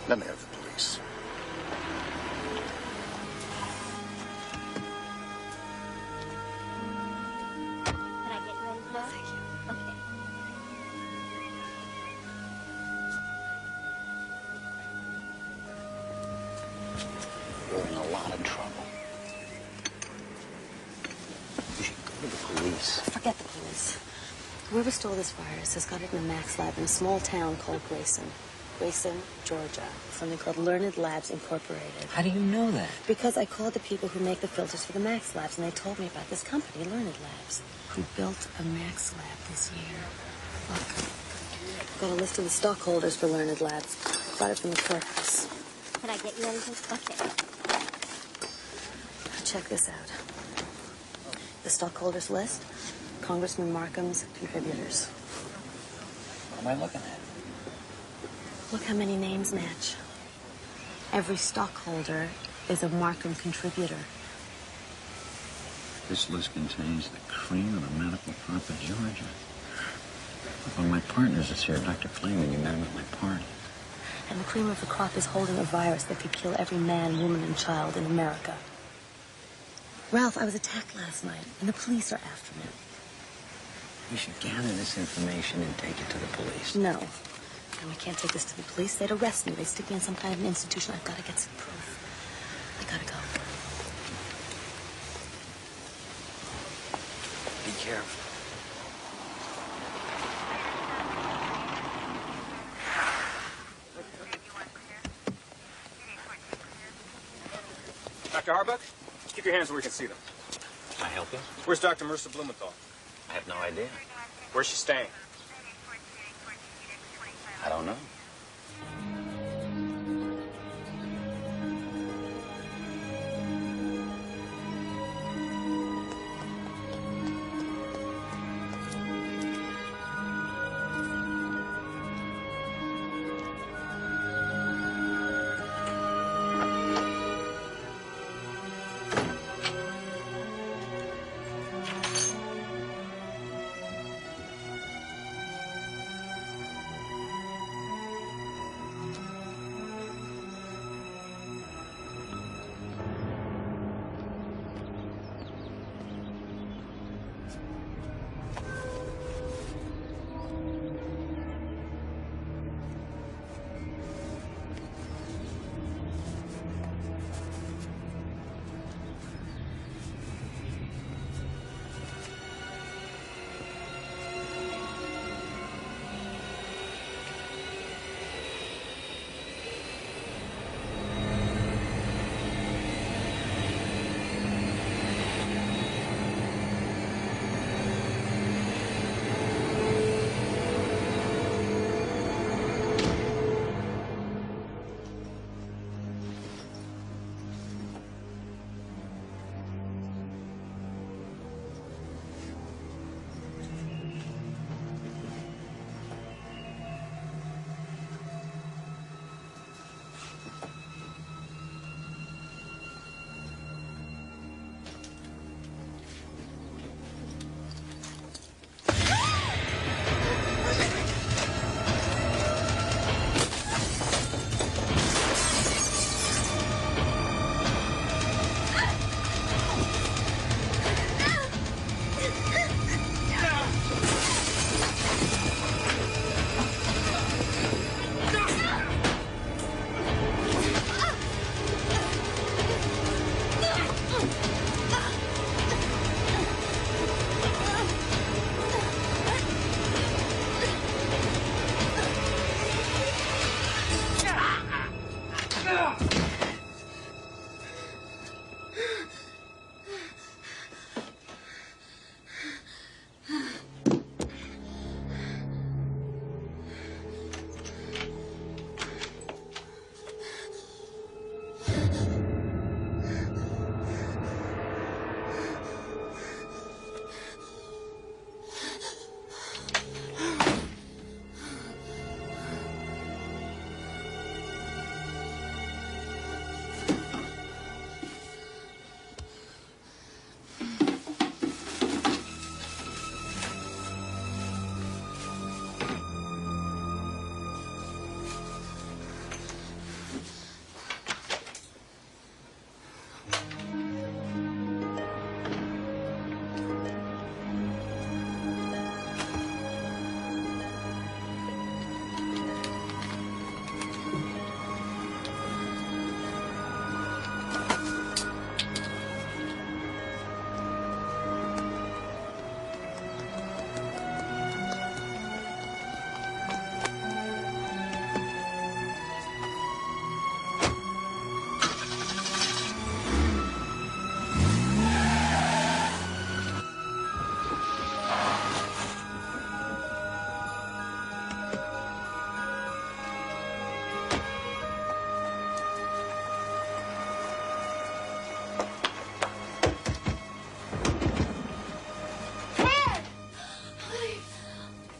Let me have the police. Can I get you anything? No, thank you. Okay. You're in a lot of trouble. You should go to the police. Forget the police. Whoever stole this virus has got it in a Max lab in a small town called Grayson. Grayson, Georgia. Something called Learned Labs Incorporated. How do you know that? Because I called the people who make the filters for the Max Labs, and they told me about this company, Learned Labs, who built a Max Lab this year. Look, got a list of the stockholders for Learned Labs. Got it from the courthouse. Can I get you anything? Okay. Check this out. The stockholders list, Congressman Markham's contributors. What am I looking at? Look how many names match. Every stockholder is a Markham contributor. This list contains the cream of the medical crop of Georgia. One of my partners is here, Dr. Fleming. You met him at my party. And the cream of the crop is holding a virus that could kill every man, woman, and child in America. Ralph, I was attacked last night, and the police are after me. We should gather this information and take it to the police. No. And we can't take this to the police. They'd arrest me. They'd stick me in some kind of an institution. I've got to get some proof. I gotta go. Be careful. Dr. Harbuck, keep your hands where we can see them. Can I help you? Where's Dr. Mercer Blumenthal? I have no idea. Where's she staying? I don't know.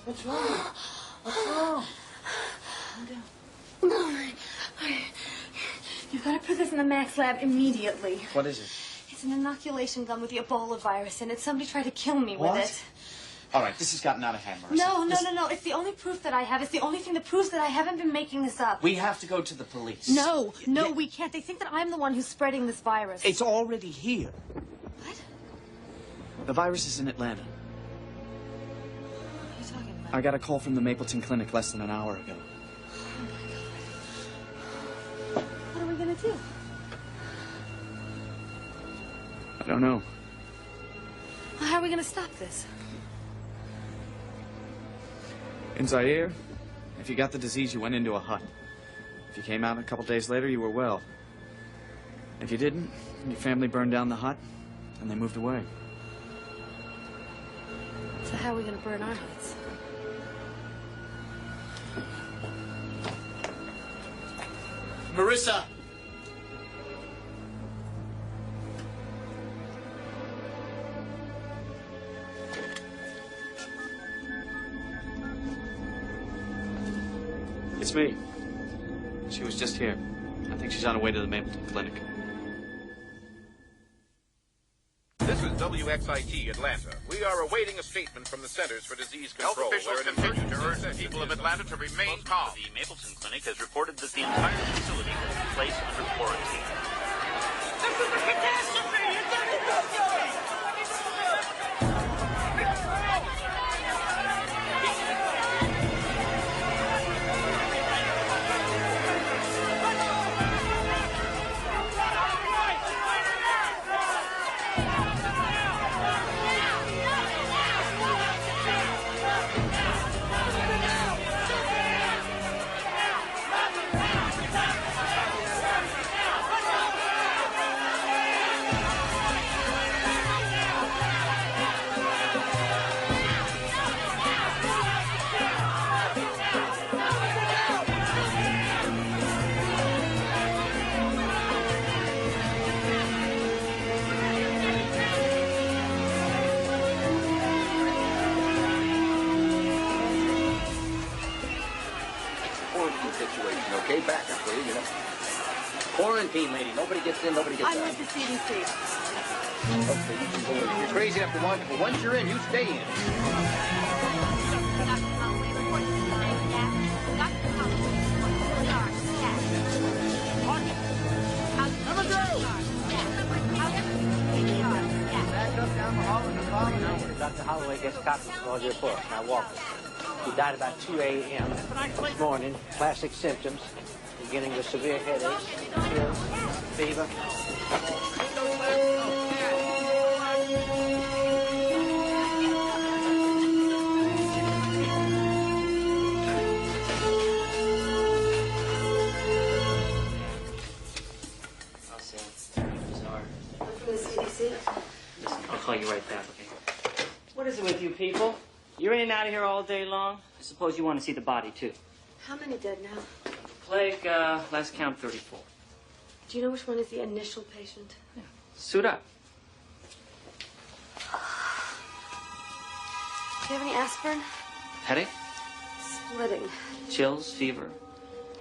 What's wrong? What's wrong? Calm down. You've got to put this in the Max lab immediately. What is it? It's an inoculation gun with the Ebola virus in it. Somebody tried to kill me with it. All right, this has gotten out of hand, Marissa. No. It's the only proof that I have. It's the only thing that proves that I haven't been making this up. We have to go to the police. No, we can't. They think that I'm the one who's spreading this virus. It's already here. What? The virus is in Atlanta. What are you talking about? I got a call from the Mapleton Clinic less than an hour ago. What are we going to do? I don't know. Well, how are we going to stop this? In Zaire, if you got the disease, you went into a hut. If you came out a couple days later, you were well. If you didn't, your family burned down the hut, and they moved away. So how are we going to burn our huts? Marissa! It's me. She was just here. I think she's on her way to the Mapleton Clinic. This is WXIT Atlanta. We are awaiting a statement from the Centers for Disease Control. Health officials continue to urge the people of Atlanta to remain calm. The Mapleton Clinic has reported that the entire facility will be placed under quarantine. This is a catastrophe! Okay, back up, will you know. Quarantine, lady. Nobody gets in, nobody gets out. I'm with the CDC. Okay, you can go in. If you're crazy enough to want to, but once you're in, you stay in. Back up down the hall in the car. Now, when Dr. Holloway gets copies of all your books. Now, walk it. He died about 2 a.m. this morning. Classic symptoms, beginning with severe headaches, chills, fever. I'll see. Bizarre. From the CDC? Listen, I'll call you right back, okay? What is it with you people? You're in and out of here all day long. I suppose you want to see the body, too. How many dead now? Plague, last count 34. Do you know which one is the initial patient? Yeah. Suit up. Do you have any aspirin? Headache? Splitting. Chills? Fever?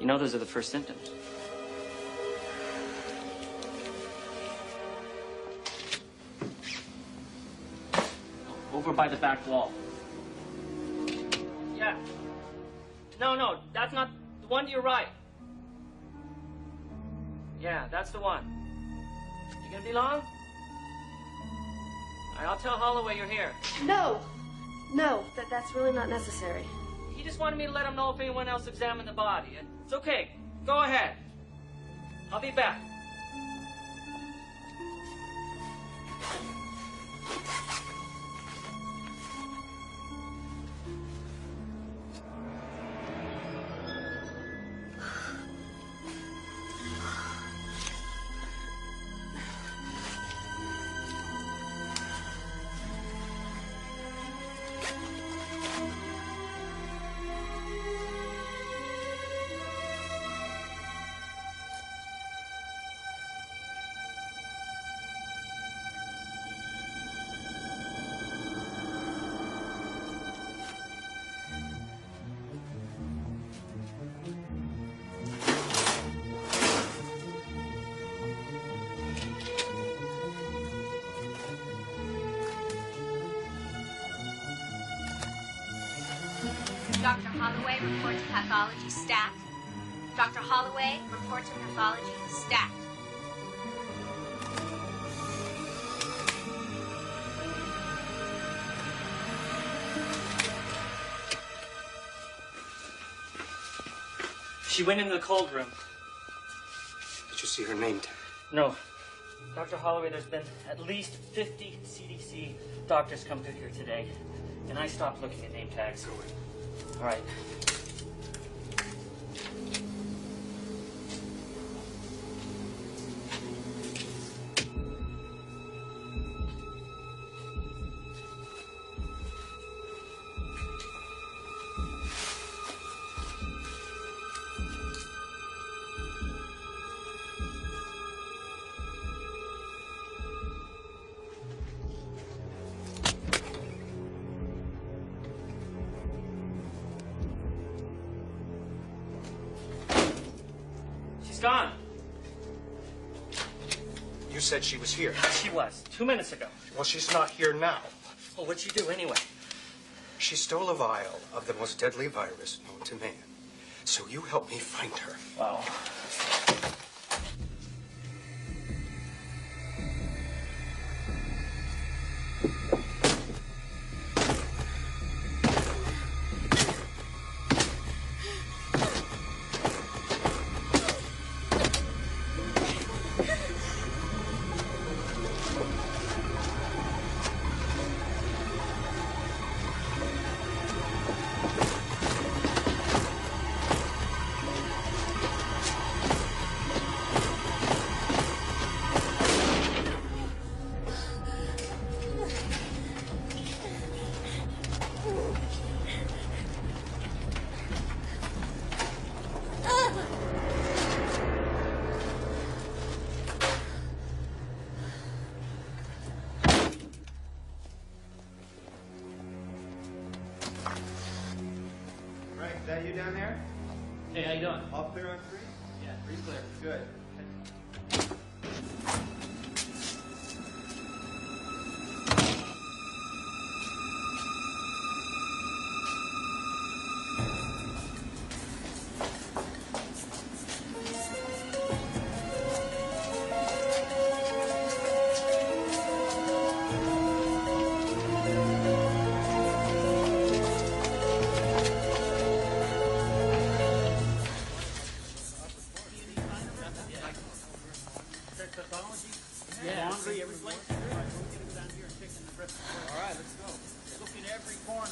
You know those are the first symptoms. Over by the back wall. Yeah. No, that's not the one to your right. Yeah, that's the one. You gonna be long? All right, I'll tell Holloway you're here. No, that's really not necessary. He just wanted me to let him know if anyone else examined the body. It's okay. Go ahead. I'll be back. Dr. Holloway, report to pathology stat. Dr. Holloway, report to pathology stat. She went into the cold room. Did you see her name tag? No. Dr. Holloway, there's been at least 50 CDC doctors come through here today. And I stopped looking at name tags. Go in. All right. said she was here. She was, 2 minutes ago. Well, she's not here now. Well, what'd she do anyway? She stole a vial of the most deadly virus known to man. So you help me find her. Wow. Is that you down there? Hey, how you doing? All clear on 3? Yeah, 3 clear. Good. Yeah. Laundry, every place. All right, let's go. Look in every corner.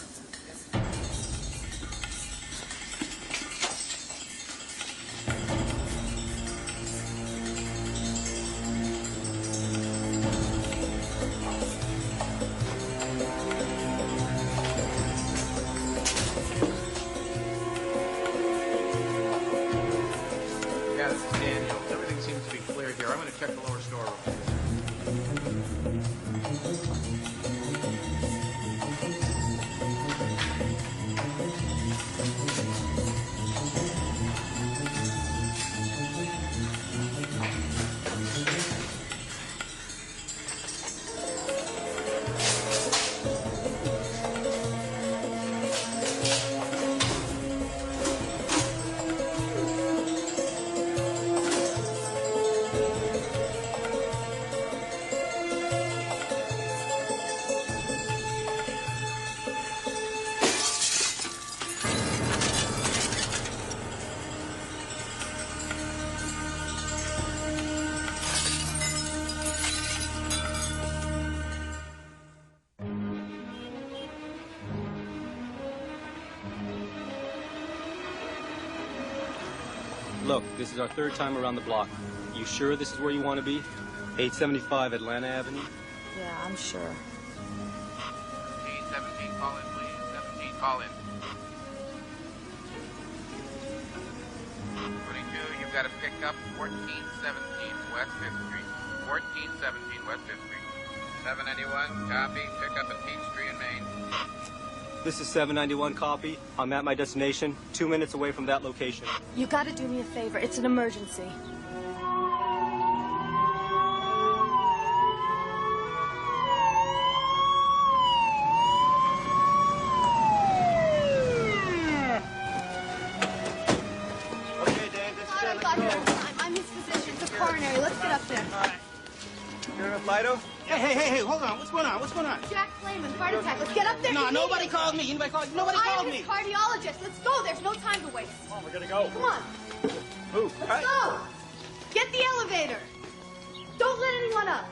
Yeah, this is Daniel. Everything seems to be clear here. I'm going to check the lower storeroom. Look, this is our 3rd time around the block. You sure this is where you want to be? 875 Atlanta Avenue? Yeah, I'm sure. 17, call in, please. 17, call in. 22, you've got to pick up 1417 West 5th Street. 1417 West 5th Street. 791, copy. Pick up at Peachtree in Maine. This is 791 copy. I'm at my destination, 2 minutes away from that location. You gotta do me a favor. It's an emergency. Okay, Dave, this All right, got here in time. I'm his physician. It's a coronary. Let's get up there. All right. Sheriff Lido? Hey, hold on. What's going on? Jack Flamin, heart attack. Let's get up there. No, nobody called me. Nobody I called am me. his cardiologist. Let's go. There's no time to waste. Come on, we're gonna go. Come on. Move. Let's go. Get the elevator. Don't let anyone up.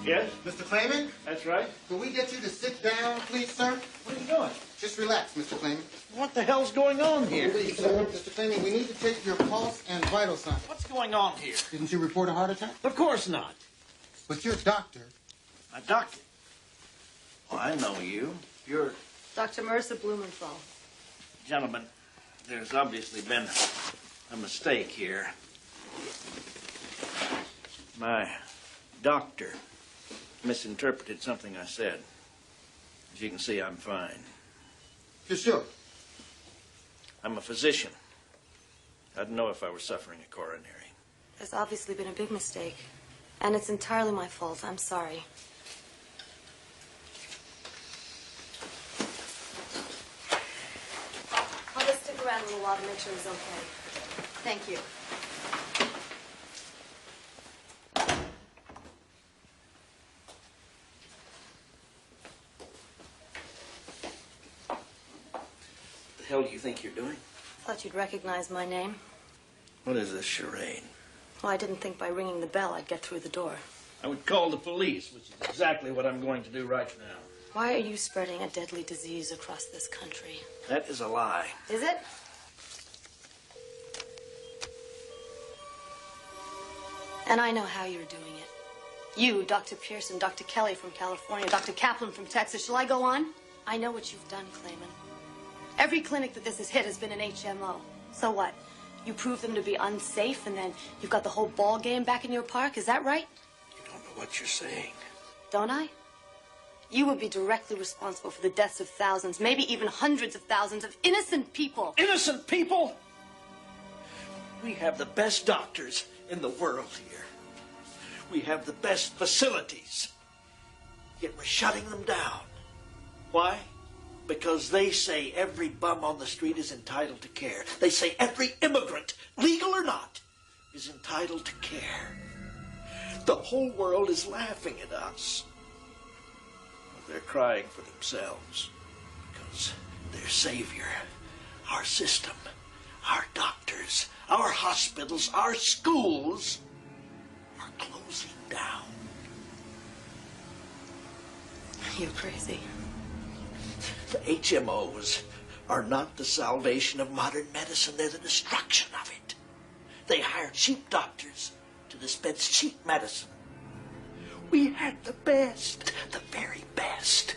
Yes? Mr. Clayman? That's right. Could we get you to sit down, please, sir? What are you doing? Just relax, Mr. Clayman. What the hell's going on here? Please, sir. Mr. Clayman, we need to take your pulse and vital signs. What's going on here? Didn't you report a heart attack? Of course not. But your doctor... A doctor? Oh, I know you. You're... Dr. Marissa Blumenthal. Gentlemen, there's obviously been a mistake here. My doctor misinterpreted something I said. As you can see, I'm fine. You're sure? I'm a physician. I'd know if I were suffering a coronary. There's obviously been a big mistake. And it's entirely my fault. I'm sorry. I'll just stick around a little while to make sure he's okay. Thank you. What the hell do you think you're doing? Thought you'd recognize my name. What is this charade? Well, I didn't think by ringing the bell I'd get through the door. I would call the police, which is exactly what I'm going to do right now. Why are you spreading a deadly disease across this country? That is a lie. Is it? And I know how you're doing it. You, Dr. Pearson, Dr. Kelly from California, Dr. Kaplan from Texas. Shall I go on? I know what you've done, Clayman. Every clinic that this has hit has been an HMO. So what? You prove them to be unsafe, and then you've got the whole ball game back in your park? Is that right? You don't know what you're saying. Don't I? You would be directly responsible for the deaths of thousands, maybe even hundreds of thousands of innocent people. Innocent people? We have the best doctors in the world here. We have the best facilities. Yet we're shutting them down. Why? Because they say every bum on the street is entitled to care. They say every immigrant, legal or not, is entitled to care. The whole world is laughing at us. They're crying for themselves because their savior, our system, our doctors, our hospitals, our schools are closing down. You're crazy. The HMOs are not the salvation of modern medicine. They're the destruction of it. They hire cheap doctors to dispense cheap medicine. We had the best, the very best.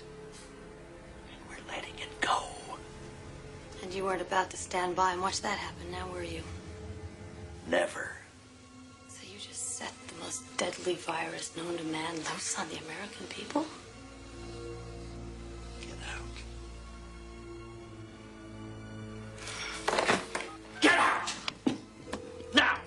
And we're letting it go. And you weren't about to stand by and watch that happen, now were you? Never. So you just set the most deadly virus known to man loose on the American people? Get out! Now!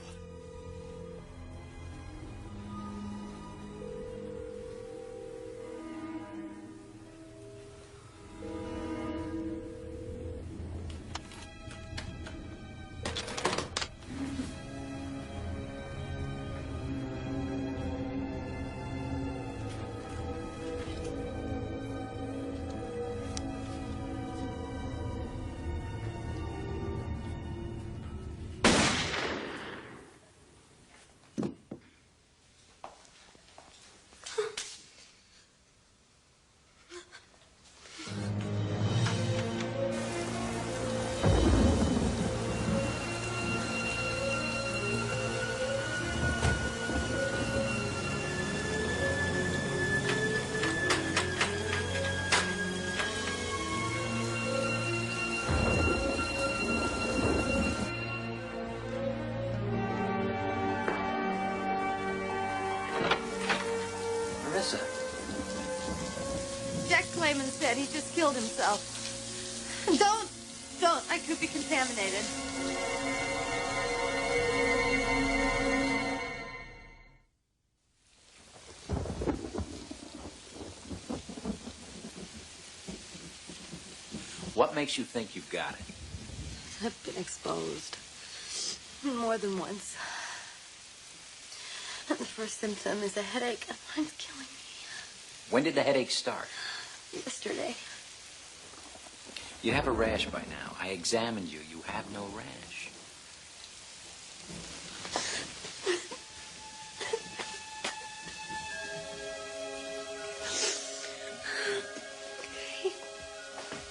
Jack Clayman's dead. He just killed himself. Don't. I could be contaminated. What makes you think you've got it? I've been exposed. More than once. And the first symptom is a headache, and mine's killing me. When did the headache start? Yesterday. You have a rash by now. I examined you. You have no rash.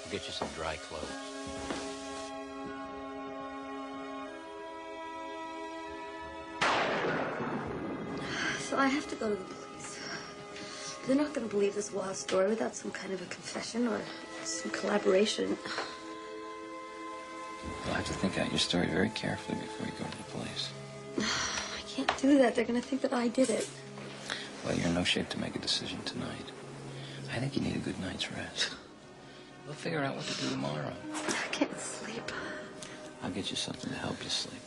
I'll get you some dry clothes. So I have to go to the police. They're not going to believe this wild story without some kind of a confession or some collaboration. You'll have to think out your story very carefully before you go to the police. I can't do that. They're going to think that I did it. Well, you're in no shape to make a decision tonight. I think you need a good night's rest. We'll figure out what to do tomorrow. I can't sleep. I'll get you something to help you sleep.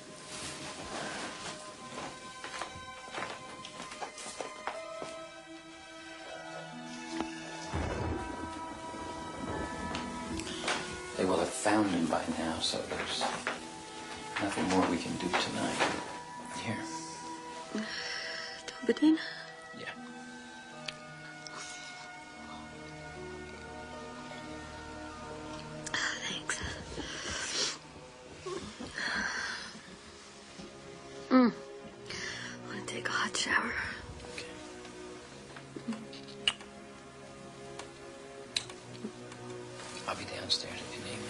They will have found him by now, so there's nothing more we can do tonight. Here. Tobadine? Yeah. Thanks. I want to take a hot shower. I'll be downstairs if you need me.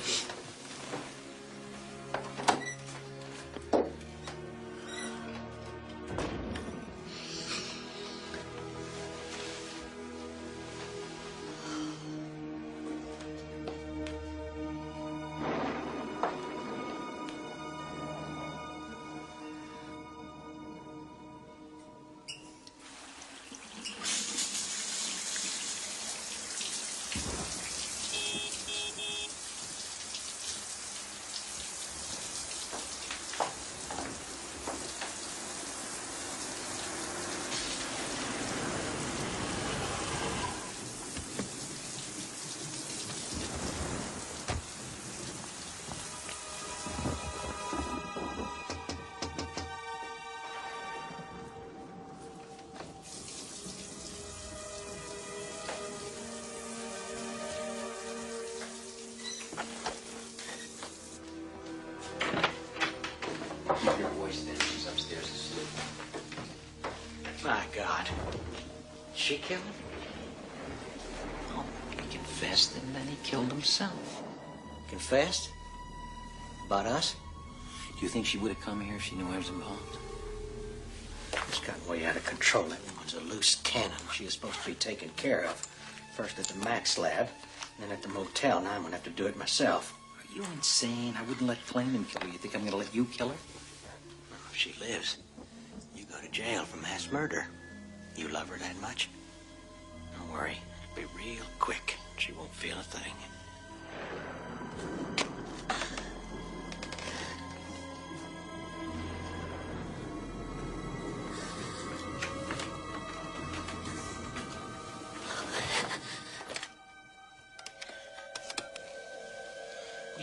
Keep your voice down. She's upstairs asleep. My God. She killed him? Oh, he confessed and then he killed himself. Confessed? About us? Do you think she would have come here if she knew I was involved? It's gotten way out of control. That woman's a loose cannon. She is supposed to be taken care of. First at the Max lab, then at the motel. Now I'm going to have to do it myself. Are you insane? I wouldn't let Clayton kill her. You think I'm going to let you kill her? If she lives, you go to jail for mass murder. You love her that much? Don't worry. It'll be real quick. She won't feel a thing.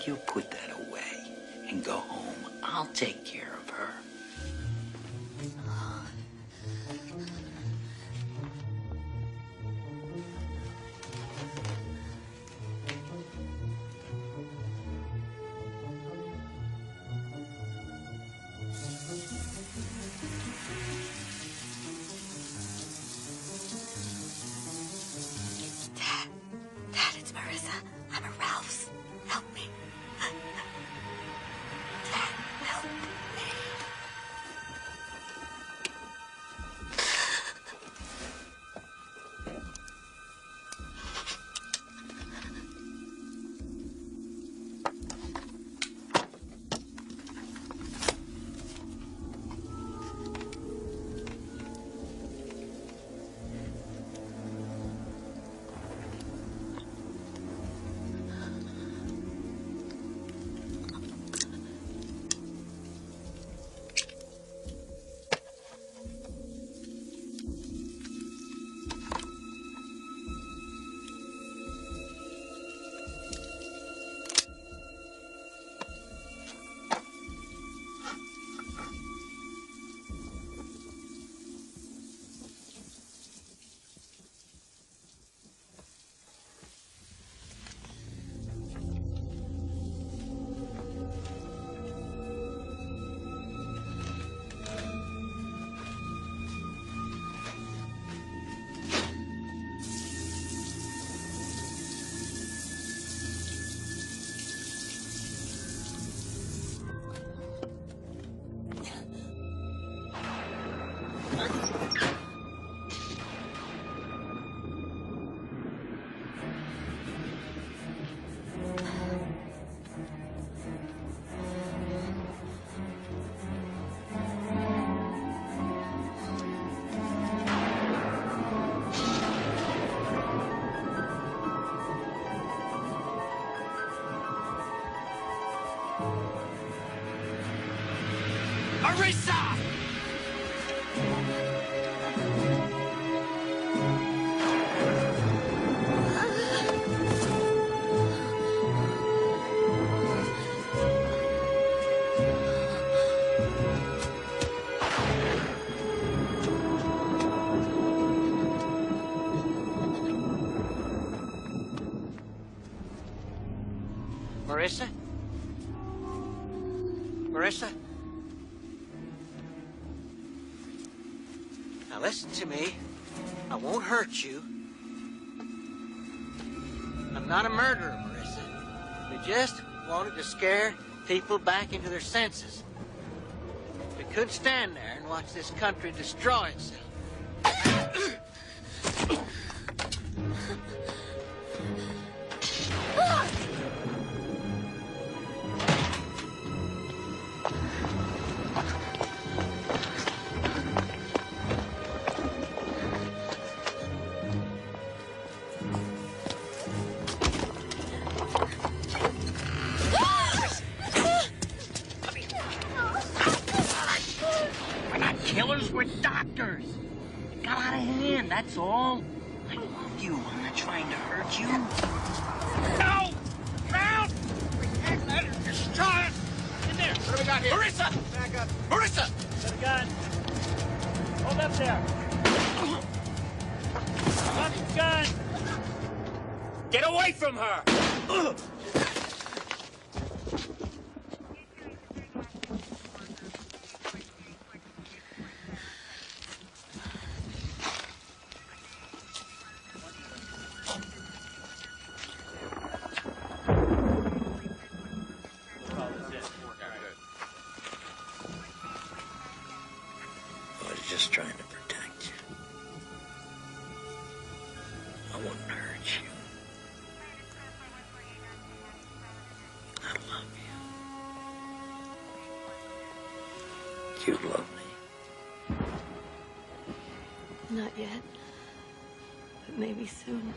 You put that away and go home. I'll take care of her. Dad, it's Marissa. I'm at Ralph's. Help me. Dad, help me. Marissa! Marissa? Marissa? Now listen to me. I won't hurt you. I'm not a murderer, Marissa. We just wanted to scare people back into their senses. We couldn't stand there and watch this country destroy itself. We're not killers, we're doctors. It got out of hand, that's all. I love you. I'm not trying to hurt you. No! Help! We can't let her destroy us! In there! What do we got here? Marissa! Back up. Marissa! Got a gun. Hold up there. Got the gun. Get away from her! I was just trying to protect you. I wouldn't hurt you. I love you. You love me. Not yet, but maybe soon.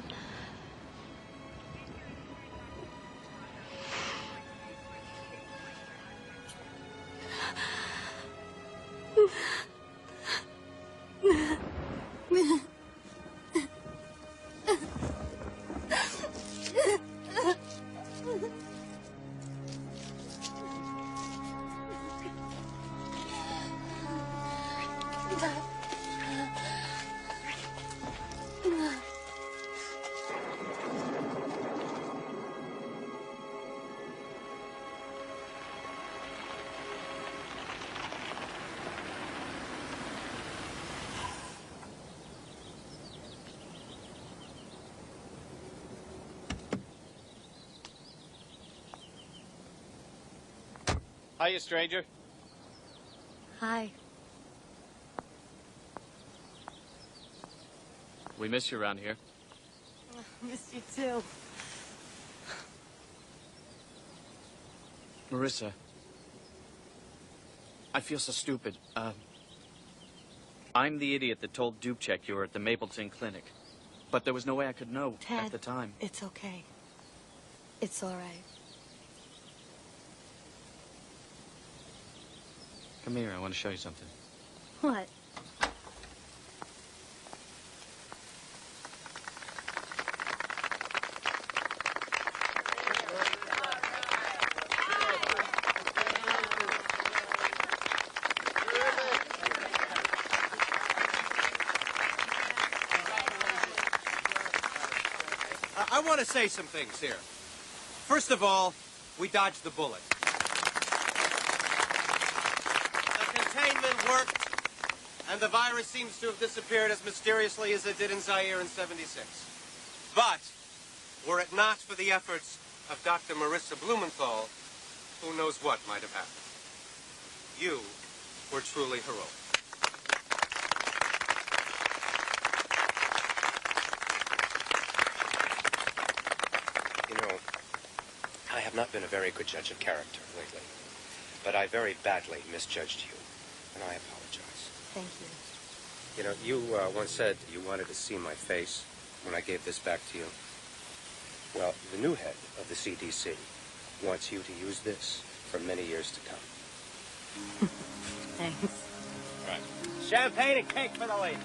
Hiya, stranger. Hi. We miss you around here. Missed you too. Marissa, I feel so stupid. I'm the idiot that told Dubček you were at the Mapleton Clinic. But there was no way I could know Ted, at the time. It's okay. It's all right. Come here, I want to show you something. What? I want to say some things here. First of all, we dodged the bullet. The containment worked, and the virus seems to have disappeared as mysteriously as it did in Zaire in '76. But, were it not for the efforts of Dr. Marissa Blumenthal, who knows what might have happened. You were truly heroic. You know, I have not been a very good judge of character lately, but I very badly misjudged you, and I apologize. Thank you. You know, you once said you wanted to see my face when I gave this back to you. Well, the new head of the CDC wants you to use this for many years to come. Thanks. Right. Champagne and cake for the lady.